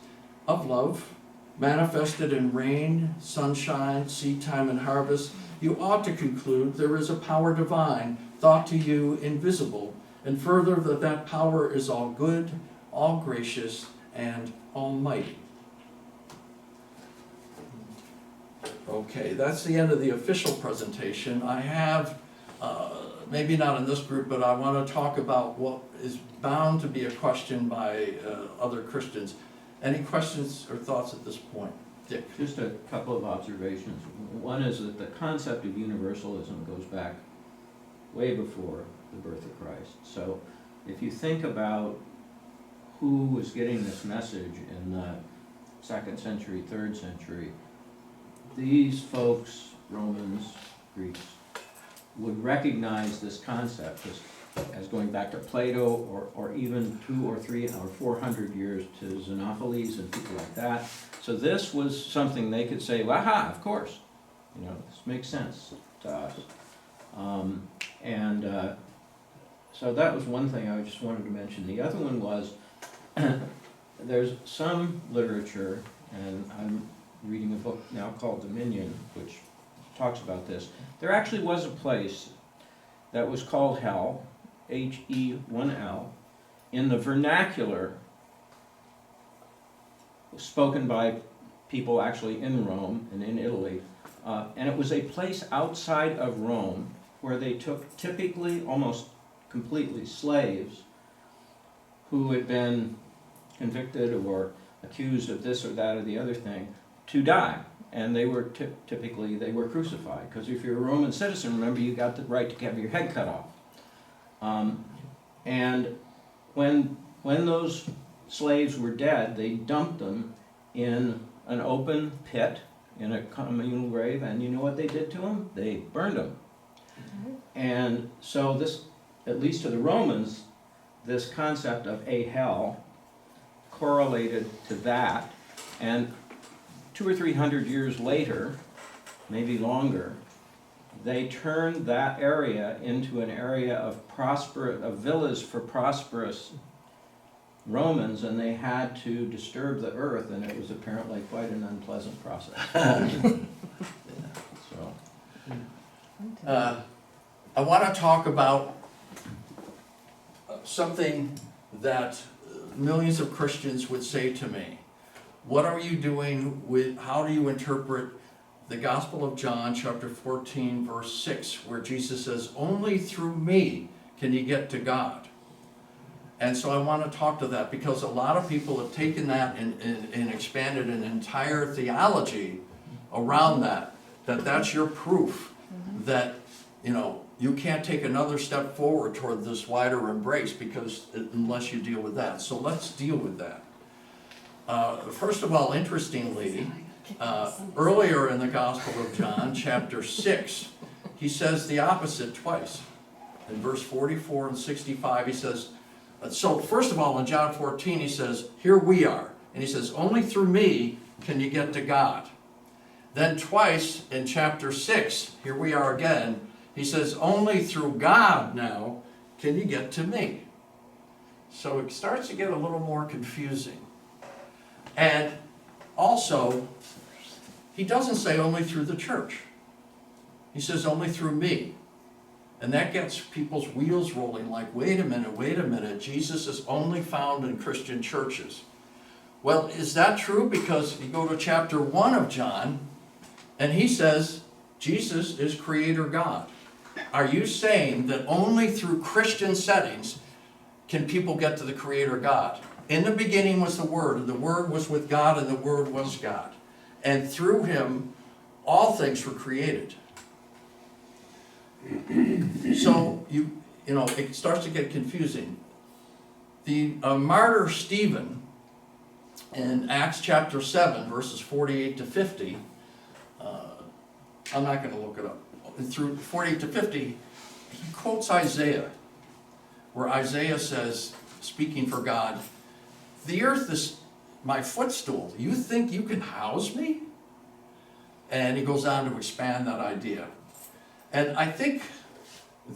of love, manifested in rain, sunshine, seedtime, and harvest, you ought to conclude there is a power divine, thought to you invisible, and further that that power is all good, all gracious, and almighty. Okay, that's the end of the official presentation. I have, maybe not in this group, but I want to talk about what is bound to be a question by other Christians. Any questions or thoughts at this point? Dick? Just a couple of observations. One is that the concept of universalism goes back way before the birth of Christ. So if you think about who was getting this message in the 2nd century, 3rd century, these folks, Romans, Greeks, would recognize this concept as going back to Plato, or even 200 or 300 or 400 years to Xenophanes and people like that. So this was something they could say, well, aha, of course, this makes sense to us. So that was one thing I just wanted to mention. The other one was, there's some literature, and I'm reading a book now called Dominion, which talks about this. There actually was a place that was called Hell, H-E-1-L, in the vernacular spoken by people actually in Rome and in Italy. And it was a place outside of Rome where they took typically, almost completely, slaves who had been convicted or accused of this or that or the other thing, to die. And they were typically, they were crucified, because if you're a Roman citizen, remember, you got the right to have your head cut off. And when those slaves were dead, they dumped them in an open pit, in a communal grave, and you know what they did to them? They burned them. And so this, at least to the Romans, this concept of a hell correlated to that, and 200 or 300 years later, maybe longer, they turned that area into an area of villas for prosperous Romans, and they had to disturb the earth, and it was apparently quite an unpleasant process. So, I want to talk about something that millions of Christians would say to me. What are you doing with, how do you interpret the Gospel of John, chapter 14, verse 6, where Jesus says, only through me can you get to God? And so I want to talk to that, because a lot of people have taken that and expanded an entire theology around that that's your proof that, you know, you can't take another step forward toward this wider embrace because unless you deal with that. So let's deal with that. First of all, interestingly, earlier in the Gospel of John, chapter 6, he says the opposite twice. In verse 44 and 65, he says, so first of all, in John 14, he says, here we are. And he says, only through me can you get to God. Then twice in chapter 6, here we are again, he says, only through God now can you get to me. So it starts to get a little more confusing. And also, he doesn't say only through the church. He says only through me. And that gets people's wheels rolling like, wait a minute, Jesus is only found in Christian churches. Well, is that true? Because you go to chapter 1 of John, and he says, Jesus is Creator God. Are you saying that only through Christian settings can people get to the Creator God? In the beginning was the Word, and the Word was with God, and the Word was God. And through him, all things were created. So, you know, it starts to get confusing. The martyr Stephen, in Acts chapter 7, verses 48 to 50, I'm not going to look it up, through 48 to 50, he quotes Isaiah, where Isaiah says, speaking for God, the earth is my footstool. You think you can house me? And he goes on to expand that idea. And I think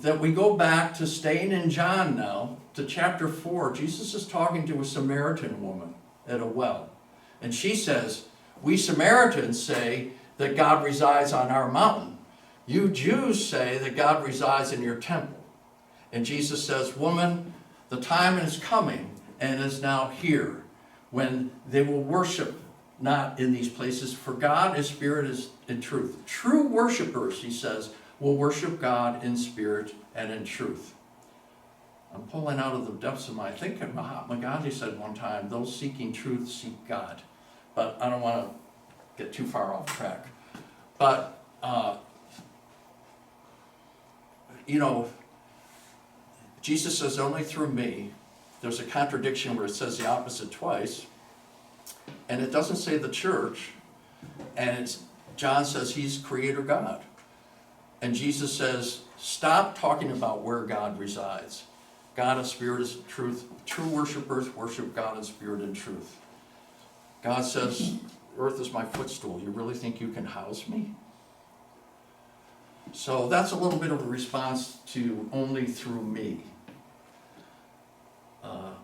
that we go back to staying in John now, to chapter 4. Jesus is talking to a Samaritan woman at a well. And she says, we Samaritans say that God resides on our mountain. You Jews say that God resides in your temple. And Jesus says, woman, the time is coming and is now here when they will worship not in these places, for God is spirit is in truth. True worshipers, he says, will worship God in spirit and in truth. I'm pulling out of the depths of my thinking. Mahatma Gandhi said one time, those seeking truth seek God. But I don't want to get too far off track. But, you know, Jesus says only through me. There's a contradiction where it says the opposite twice. And it doesn't say the church. And John says he's Creator God. And Jesus says, stop talking about where God resides. God in spirit is truth. True worshipers worship God in spirit and truth. God says, earth is my footstool. You really think you can house me? So that's a little bit of a response to only through me.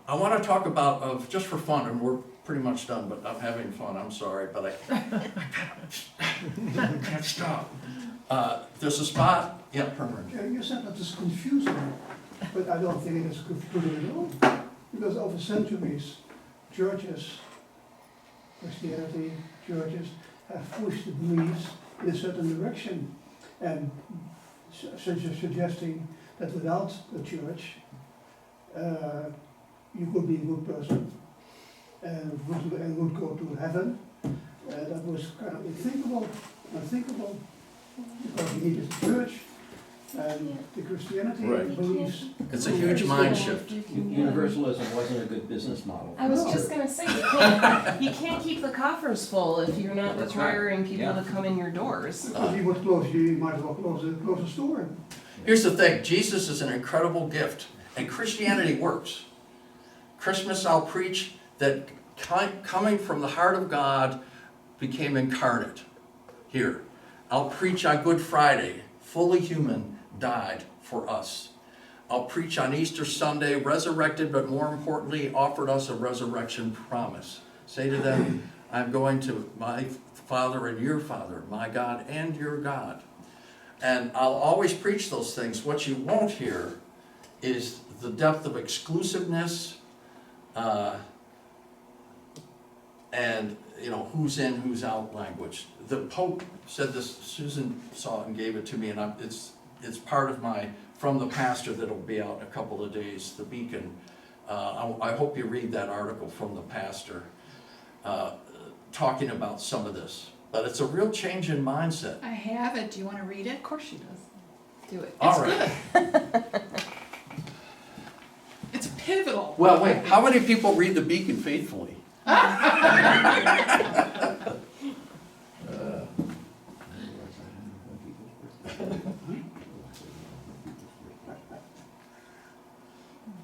I want to talk about, just for fun, and we're pretty much done, but I'm having fun, I'm sorry, but I can't stop. There's a spot, yeah, Herman. Yeah, you said that is confusing, but I don't think it is confusing at all. Because over centuries, churches, Christianity, churches have pushed the beliefs in a certain direction, and suggesting that without the church, you could be a good person. and would go to heaven. That was kind of unthinkable, because he needed the church, and the Christianity Right. believes. It's a huge mind shift. Universalism wasn't a good business model. I was just gonna say, you can't keep the coffers full if you're not That's right. requiring people Yeah. to come in your doors. If he would close, you might as well close the store. Here's the thing, Jesus is an incredible gift, and Christianity works. Christmas, I'll preach that coming from the heart of God became incarnate here. I'll preach on Good Friday, fully human, died for us. I'll preach on Easter Sunday, resurrected, but more importantly, offered us a resurrection promise. Say to them, I'm going to my Father and your Father, my God and your God. And I'll always preach those things. What you won't hear is the depth of exclusiveness, and who's in, who's out language. The Pope said this. Susan saw it and gave it to me, and it's part of my from the pastor that'll be out in a couple of days. The Beacon. I hope you read that article from the pastor, talking about some of this. But it's a real change in mindset. I have it. Do you want to read it? Of course she does. Do it. All right. It's pivotal. Well, wait. How many people read the Beacon faithfully?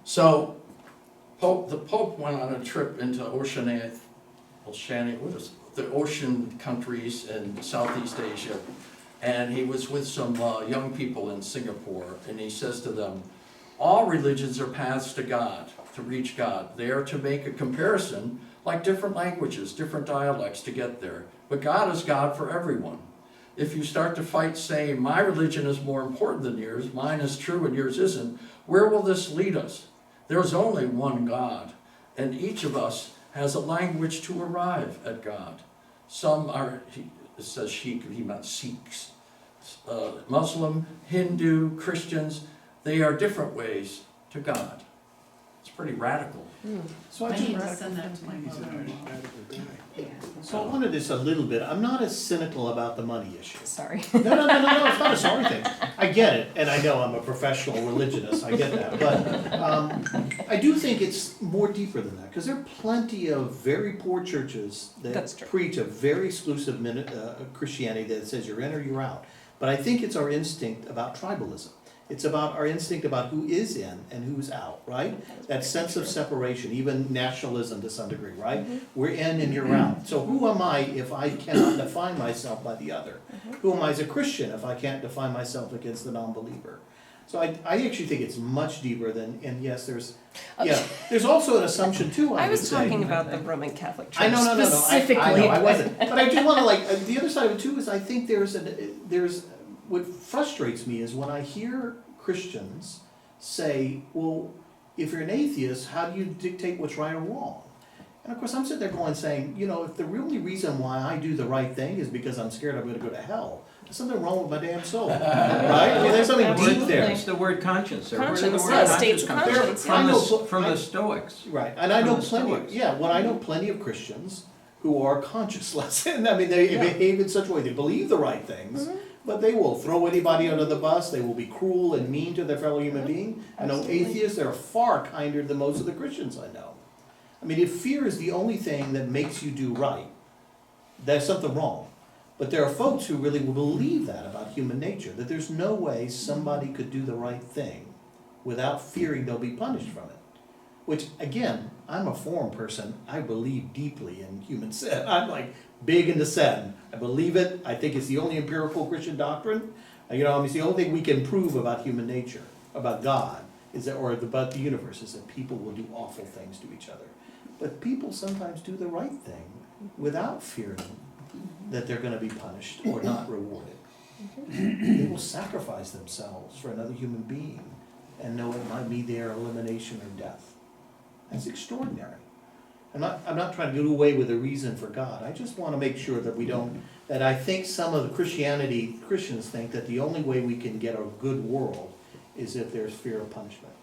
So, the Pope went on a trip into Oceania, what is it? The ocean countries in Southeast Asia, and he was with some young people in Singapore, and he says to them, all religions are paths to God, to reach God. They are to make a comparison, like different languages, different dialects to get there. But God is God for everyone. If you start to fight saying, my religion is more important than yours, mine is true and yours isn't, where will this lead us? There's only one God, and each of us has a language to arrive at God. Some are, it says Sheikh, he meant Sikhs, Muslim, Hindu, Christians, they are different ways to God. It's pretty radical. So I I need just, to send that to my mother. so I wanted this a little bit, I'm not as cynical about the money issue. Sorry. No, it's not a sorry thing. I get it, and I know I'm a professional religionist, I get that, but I do think it's more deeper than that, because there are plenty of very poor churches That's that true. preach a very exclusive Christianity that says you're in or you're out. But I think it's our instinct about tribalism. It's about our instinct about who is in and who's out, right? That sense of separation, even nationalism to some degree, right? We're in and you're out. So who am I if I cannot define myself by the other? Who am I as a Christian if I can't define myself against the non-believer? So I actually think it's much deeper than, and yes, there's also an assumption too, I I would was say. talking about the Roman Catholic Church I know, no, specifically. I know, I wasn't. But I do wanna the other side of it too is I think there's, what frustrates me is when I hear Christians say, well, if you're an atheist, how do you dictate what's right or wrong? And of course, I'm sitting there going saying, if the only reason why I do the right thing is because I'm scared I'm gonna go to hell, there's something wrong with my damn soul, right? I mean, there's something deep there. It's the word conscience. Or where did the Conscience, word yeah, conscience states come from? conscience, I know- From the Stoics. Right, and I know From the plenty, Stoics. I know plenty of Christians who are conscienceless, and I mean, they behave in such a way, they believe the right things, but they will throw anybody under the bus, they will be cruel and mean to their fellow human being. I know Absolutely. atheists, they're far kinder than most of the Christians I know. I mean, if fear is the only thing that makes you do right, there's something wrong. But there are folks who really will believe that about human nature, that there's no way somebody could do the right thing without fearing they'll be punished from it. Which, again, I'm a foreign person, I believe deeply in human sin. I'm like big into sin. I believe it, I think it's the only empirical Christian doctrine. It's the only thing we can prove about human nature, about God, about the universe, is that people will do awful things to each other. But people sometimes do the right thing without fearing that they're gonna be punished or not rewarded. They will sacrifice themselves for another human being and know it might be their elimination or death. That's extraordinary. I'm not trying to do away with the reason for God. I just wanna make sure that that I think some of the Christians think that the only way we can get a good world is if there's fear of punishment.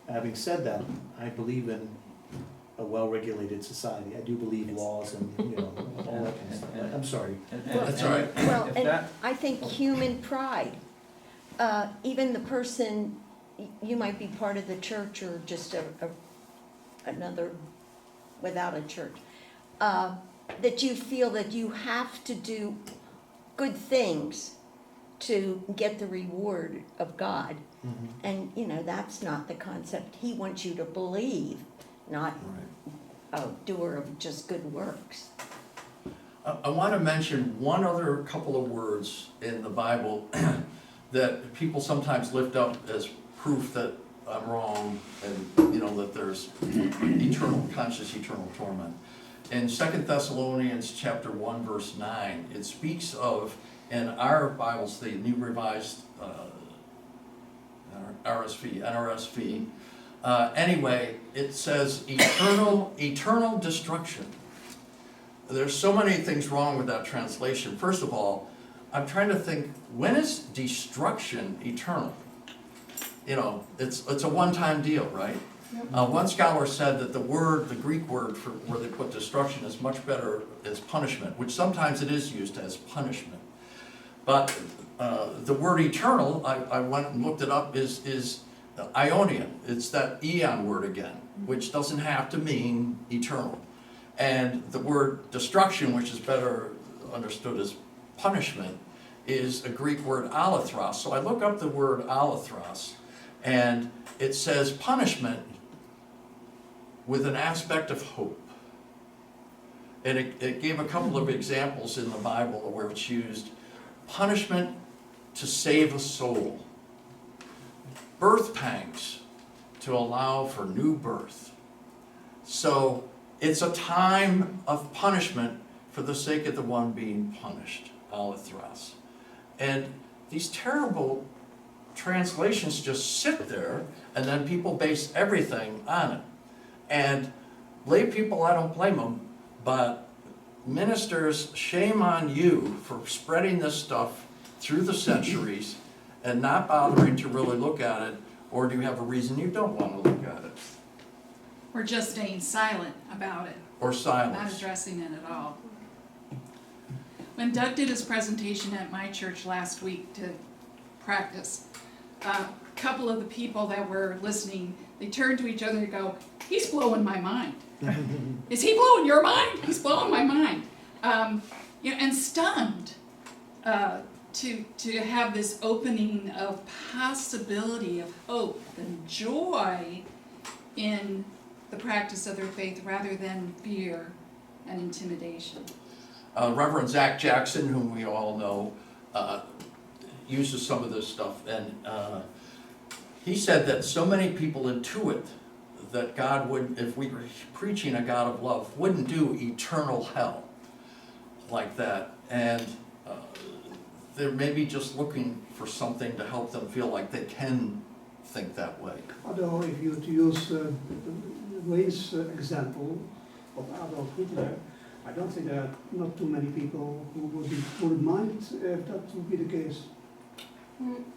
Having said that, I believe in a well-regulated society. I do believe laws and, all that kind of stuff. I'm sorry. That's all right. Well, If and that- I think human pride, even the person, you might be part of the church or just another without a church, that you feel that you have to do good things to get the reward of God. And, that's not the concept. He wants you to believe, not a doer of just good works. I want to mention one other couple of words in the Bible that people sometimes lift up as proof that I'm wrong and, that there's conscious eternal torment. In 2 Thessalonians chapter 1, verse 9, it speaks of, in our Bibles, the New Revised NRSV, anyway, it says eternal destruction. There's so many things wrong with that translation. First of all, I'm trying to think, when is destruction eternal? It's a one-time deal, right? One scholar said that the Greek word for where they put destruction is much better as punishment, which sometimes it is used as punishment. But the word eternal, I went and looked it up, is Ionian. It's that eon word again, which doesn't have to mean eternal. And the word destruction, which is better understood as punishment, is a Greek word alethros. So I look up the word alethros, and it says punishment with an aspect of hope. And it gave a couple of examples in the Bible where it's used. Punishment to save a soul. Birth pangs to allow for new birth. So it's a time of punishment for the sake of the one being punished, alethros. And these terrible translations just sit there, and then people base everything on it. And lay people, I don't blame them, but ministers, shame on you for spreading this stuff through the centuries and not bothering to really look at it, or do you have a reason you don't want to look at it? We're just staying silent about it, Or not silence? addressing it at all. When Doug did his presentation at my church last week to practice, a couple of the people that were listening, they turned to each other and go, "He's blowing my mind." Is he blowing your mind? He's blowing my mind. And stunned to have this opening of possibility of hope and joy in the practice of their faith rather than fear and intimidation. Reverend Zach Jackson, whom we all know, uses some of this stuff, and he said that so many people intuit that God would, if we were preaching a God of love, wouldn't do eternal hell like that, and they're maybe just looking for something to help them feel like they can think that way. Although if you to use Wayne's example of Adolf Hitler, I don't think there are not too many people who would mind if that would be the case.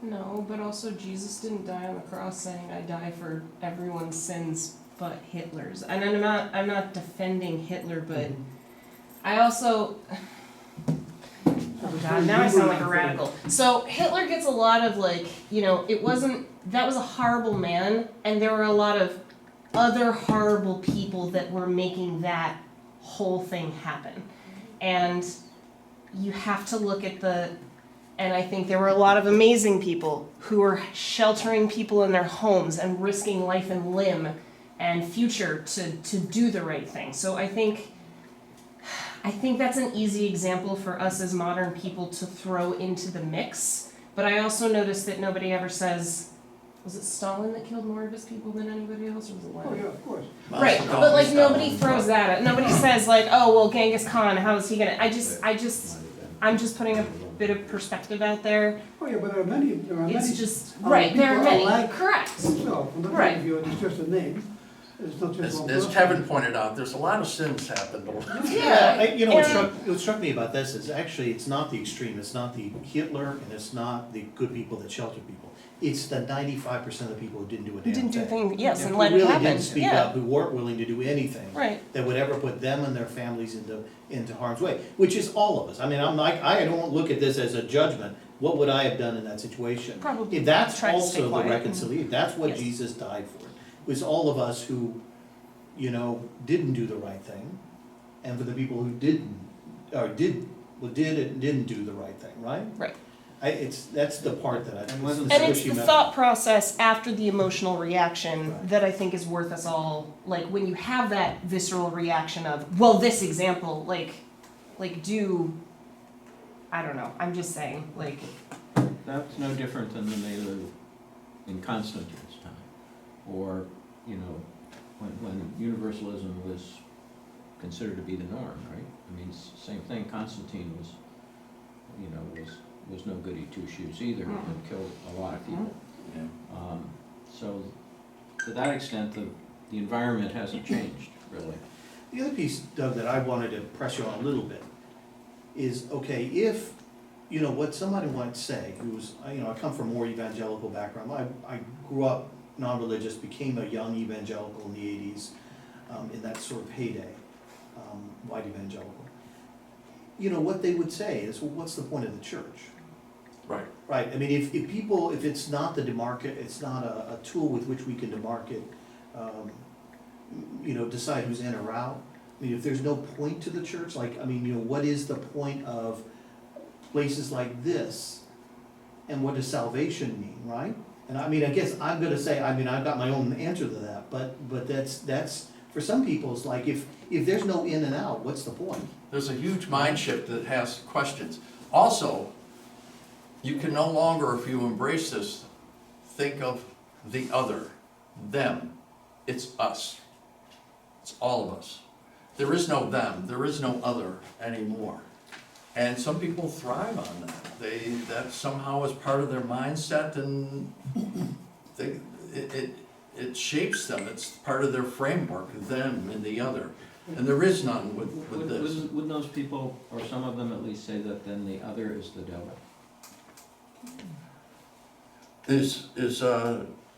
No, but also Jesus didn't die on the cross saying, "I die for everyone's sins but Hitler's." And I'm not defending Hitler, but I also, oh God, now I sound like a radical. So Hitler gets a lot of that was a horrible man, and there were a lot of other horrible people that were making that whole thing happen. And you have to look at and I think there were a lot of amazing people who were sheltering people in their homes and risking life and limb and future to do the right thing. So I think that's an easy example for us as modern people to throw into the mix. But I also noticed that nobody ever says, was it Stalin that killed more of his people than anybody else, or was it Oh Lenin? yeah, of course. Right, but like nobody throws that at, nobody says like, oh well, Genghis Khan, how is he gonna, I'm just putting a bit of perspective out there. Oh yeah, but there are many. It's just, right, there are people many, alike correct. So from that point Right. of view, it's just a name. It's not just As, one as person. Kevin pointed out, there's a lot of sins happened. Yeah, you know, and- what struck me about this is actually, it's not the extreme, it's not the Hitler, and it's not the good people that shelter people. It's the 95% of the people who didn't do a damn Didn't do thing. things, yes, and Who let it really happen. didn't speak Yeah. up, who weren't willing to do anything. Right. That would ever put them and their families into harm's way, which is all of us. I mean, I don't look at this as a judgment. What would I have done in that situation? Probably If that's try to stay also the quiet. reconciliation, that's what Yes. Jesus died for. It was all of us who, you know, didn't do the right thing, and for the people who didn't, or did and didn't do the right thing, right? Right. That's the part that I. And wasn't- And it's the squishy metal. thought process after the emotional reaction Right. that I think is worth us all, like, when you have that visceral reaction of, well, this example, like do, I don't know, I'm just saying, like, That's no different than the Melu in Constantine's time, or, you know, when Universalism was considered to be the norm, right? I mean, same thing, Constantine was, you know, was no goody two-shoes either, and killed a lot of people. So, to that extent, the environment hasn't changed, really. The other piece, Doug, that I wanted to press you on a little bit is, okay, if, you know, what somebody might say, who was, you know, I come from a more evangelical background. I grew up non-religious, became a young evangelical in the 80s, in that sort of heyday, white evangelical. You know, what they would say is, well, what's the point of the church? Right. Right, I mean, if people, if it's not the demarket, it's not a tool with which we can demarket, you know, decide who's in or out. I mean, if there's no point to the church, like, I mean, you know, what is the point of places like this? And what does salvation mean, right? And I mean, I guess I'm gonna say, I mean, I've got my own answer to that, but that's, for some people, it's like, if there's no in and out, what's the point? There's a huge mind shift that has questions. Also, you can no longer, if you embrace this, think of the other, them. It's us. It's all of us. There is no them, there is no other anymore. And some people thrive on that. That somehow is part of their mindset, and it shapes them. It's part of their framework, them and the other. And there is none with this. Wouldn't those people, or some of them at least, say that then the other is the devil?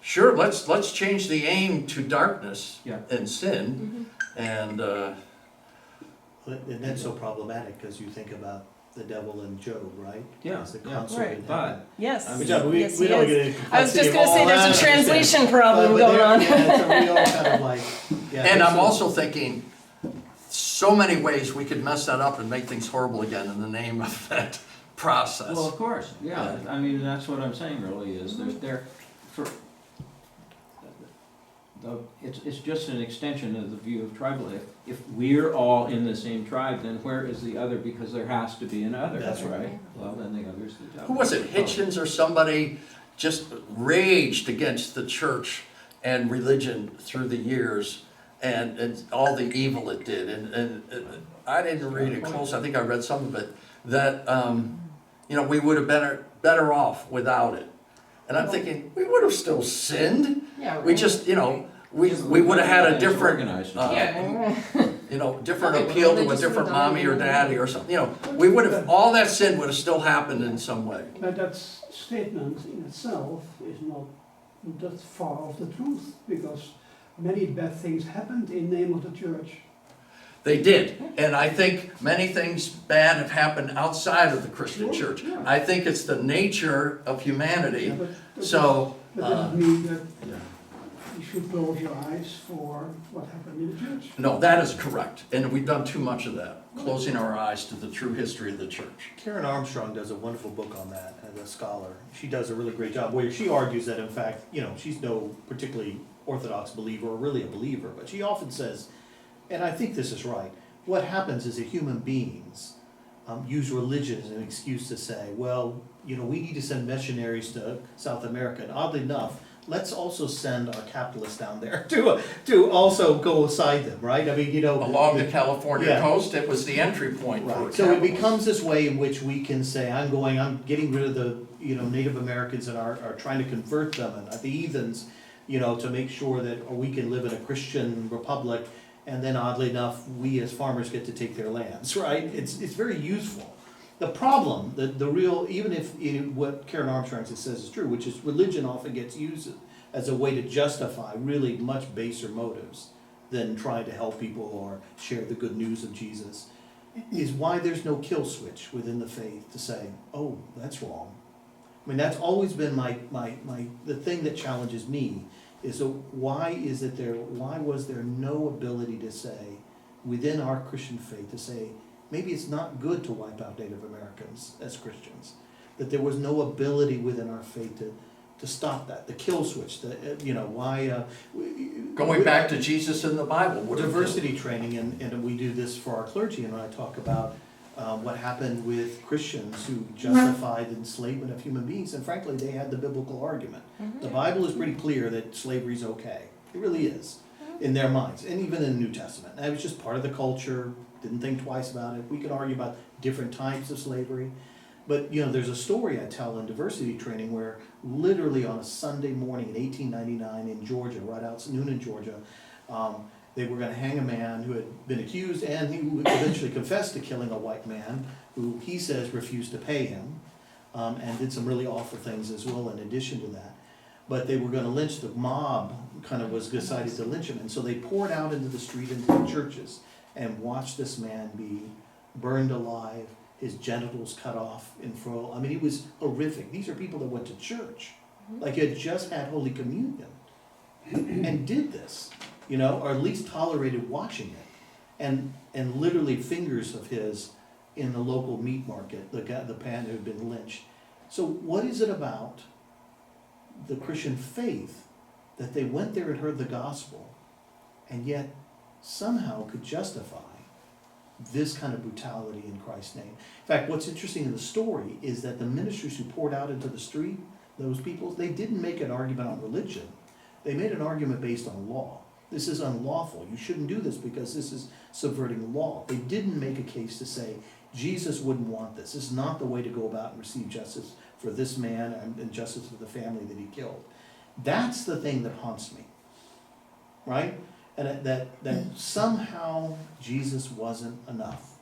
Sure, let's change the aim to darkness Yeah. and sin, and And that's so problematic, because you think about the devil and Job, right? Yeah, As the yeah. consort Right. in But, heaven. yes. I mean, Yes, We he don't is. get into I was complexity just of gonna say, all there's that, a I understand. translation problem But going there- on. Yeah, it's a real kind of like, yeah. and I'm there's also thinking, so many ways we could mess that up and make things horrible again in the name of that process. well, of course, yeah, I mean, that's what I'm saying really, is it's just an extension of the view of tribal. If we're all in the same tribe, then where is the other? Because there has to be an other. That's right. Well, then the other's the devil. Who was it, Hitchens or somebody just raged against the church and religion through the years, and all the evil it did, and I didn't read it close, I think I read some of it, that, you know, we would have been better off without it. And I'm thinking, we would have still sinned, Yeah, we just, you know, we would have had a different, Yeah. you know, different Okay, well, appeal they to a just different would've done mommy or it. daddy or something, you know, we would have, all that sin would have still happened in some way. But that statement in itself is not that far off the truth, because many bad things happened in the name of the church. They did, and I think many things bad have happened outside of the Christian Sure, church. yeah. I think it's the nature of humanity, Yeah, but so, that doesn't mean that yeah. you should close your eyes for what happened in the church. No, that is correct, and we've done too much of that, closing our eyes to the true history of the church. Karen Armstrong does a wonderful book on that as a scholar. She does a really great job, where she argues that in fact, you know, she's no particularly orthodox believer or really a believer, but she often says, and I think this is right, what happens is that human beings use religion as an excuse to say, well, you know, we need to send missionaries to South America, and oddly enough, let's also send our capitalists down there to also go aside them, right? I mean, you know. Along the California Yeah. coast, it was the entry point for Right, so it capitalists. becomes this way in which we can say, I'm getting rid of the, you know, Native Americans and are trying to convert them, and the heathens, you know, to make sure that we can live in a Christian republic, and then oddly enough, we as farmers get to take their lands, right? It's very useful. The problem, the real, even if what Karen Armstrong says is true, which is religion often gets used as a way to justify really much baser motives than trying to help people or share the good news of Jesus, is why there's no kill switch within the faith to say, oh, that's wrong. I mean, that's always been the thing that challenges me, is why was there no ability to say, within our Christian faith, to say, maybe it's not good to wipe out Native Americans as Christians, that there was no ability within our faith to stop that, the kill switch, Going back to Jesus in the Bible. What did diversity training, and we do this for our clergy, and I talk about what happened with Christians who justified the enslavement of human beings, and frankly, they had the biblical argument. The Bible is pretty clear that slavery's okay. It really is, in their minds, and even in the New Testament. And it was just part of the culture, didn't think twice about it. We could argue about different types of slavery. But, there's a story I tell in diversity training where literally on a Sunday morning in 1899 in Georgia, right out noon in Georgia, they were going to hang a man who had been accused and who eventually confessed to killing a white man who he says refused to pay him, and did some really awful things as well in addition to that. But they were going to lynch, the mob kind of was decided to lynch him, and so they poured out into the street, into the churches, and watched this man be burned alive, his genitals cut off in full. I mean, it was horrific. These are people that went to church, like had just had Holy Communion, and did this, or at least tolerated watching it. And literally fingers of his in the local meat market, the man who had been lynched. So what is it about the Christian faith that they went there and heard the gospel, and yet somehow could justify this kind of brutality in Christ's name? In fact, what's interesting in the story is that the ministers who poured out into the street, those people, they didn't make an argument on religion. They made an argument based on law. This is unlawful. You shouldn't do this because this is subverting law. They didn't make a case to say, Jesus wouldn't want this. This is not the way to go about and receive justice for this man and justice for the family that he killed. That's the thing that haunts me, right? And that somehow Jesus wasn't enough.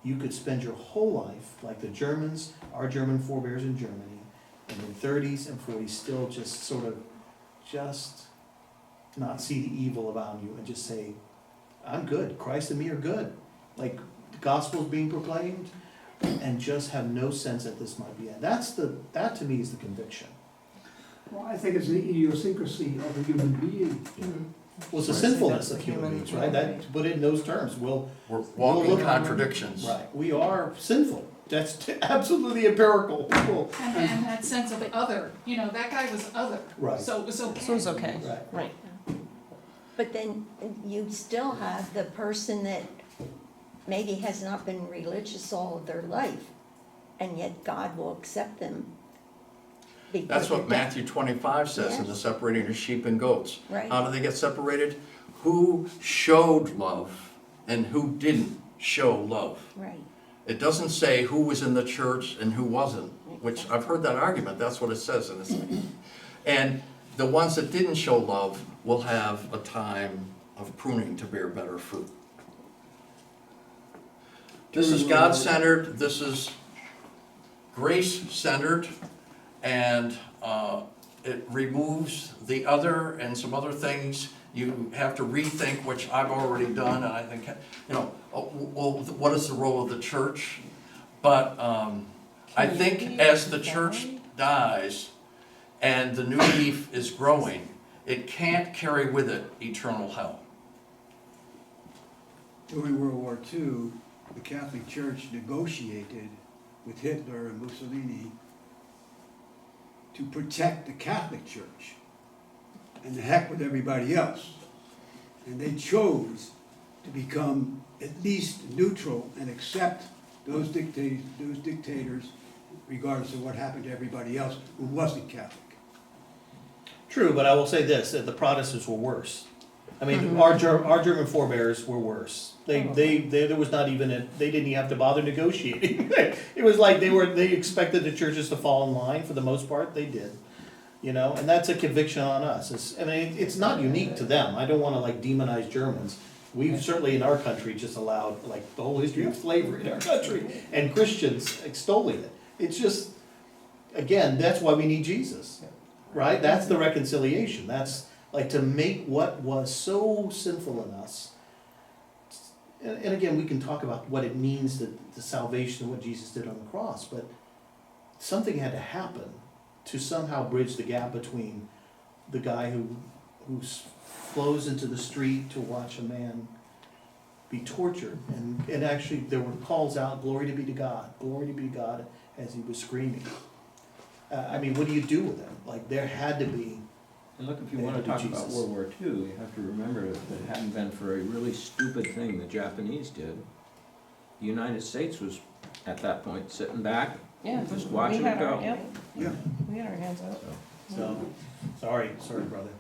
You could spend your whole life, like the Germans, our German forebears in Germany, in their 30s and 40s, still just sort of not see the evil about you and just say, I'm good, Christ and me are good. Like the gospel's being proclaimed, and just have no sense that this might be it. That to me is the conviction. Well, I think it's the idiosyncrasy of a human being. Well, it's the sinfulness of human beings, right? That, to put it in those terms, We're walking look- contradictions. right, we are sinful. That's absolutely empirical. And that sense of other, that guy was other. Right. So it was okay. So it's okay. Right. Right. But then you still have the person that maybe has not been religious all of their life, and yet God will accept them. because That's what of that. Matthew 25 says in the separating of sheep and goats. Right. How do they get separated? Who showed love and who didn't show love. Right. It doesn't say who was in the church and who wasn't, which I've heard that argument, that's what it says in this thing. And the ones that didn't show love will have a time of pruning to bear better fruit. This is God-centered, this is grace-centered, and it removes the other and some other things you have to rethink, which I've already done, and I think, well, what is the role of the church? But I think as the church dies and the new leaf is growing, it can't carry with it eternal hell. During World War II, the Catholic Church negotiated with Hitler and Mussolini to protect the Catholic Church, and the heck with everybody else. And they chose to become at least neutral and accept those dictators, regardless of what happened to everybody else who wasn't Catholic. True, but I will say this, that the Protestants were worse. I mean, our German forebears were worse. There was not even they didn't even have to bother negotiating. It was like they expected the churches to fall in line for the most part, they did. You know, and that's a conviction on us. It's, I mean, it's not unique to them. I don't wanna like demonize Germans. We've certainly in our country just allowed like the whole history of slavery in our country and Christians extolling it. It's just, again, that's why we need Jesus, right? That's the reconciliation. That's like to make what was so sinful in us. And again, we can talk about what it means, the salvation and what Jesus did on the cross, but something had to happen to somehow bridge the gap between the guy who flows into the street to watch a man be tortured. And actually, there were calls out, glory to God, as he was screaming. I mean, what do you do with him? Like, there had to be. And look, if you want to talk about World War II, you have to remember that if it hadn't been for a really stupid thing the Japanese did, the United States was, at that point, sitting back, Yeah. just watching We it had our, go. yep, Yeah. we had our hands up. So, sorry, brother.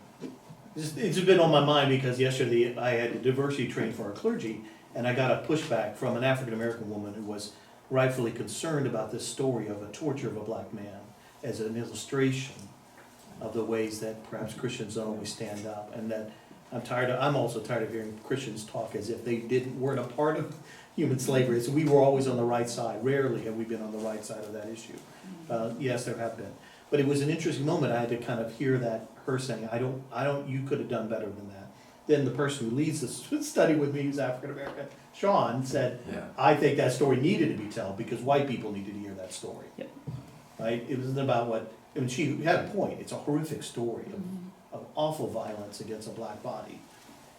It's just been on my mind because yesterday I had a diversity training for our clergy, and I got a pushback from an African-American woman who was rightfully concerned about this story of a torture of a black man as an illustration of the ways that perhaps Christians don't always stand up, and that I'm also tired of hearing Christians talk as if they weren't a part of human slavery. So we were always on the right side. Rarely have we been on the right side of that issue. Yes, there have been. But it was an interesting moment. I had to kind of hear her saying, you could have done better than that. Then the person who leads the study with me, who's African American, Sean, said, Yeah. I think that story needed to be told because white people needed to hear that story. Yep. Right? It wasn't about I mean, she had a point. It's a horrific story of awful violence against a black body,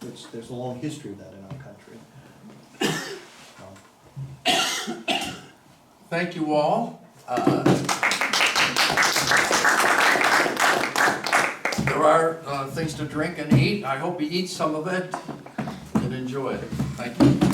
which there's a long history of that in our country. Thank you all. There are things to drink and eat. I hope you eat some of it and enjoy it. Thank you.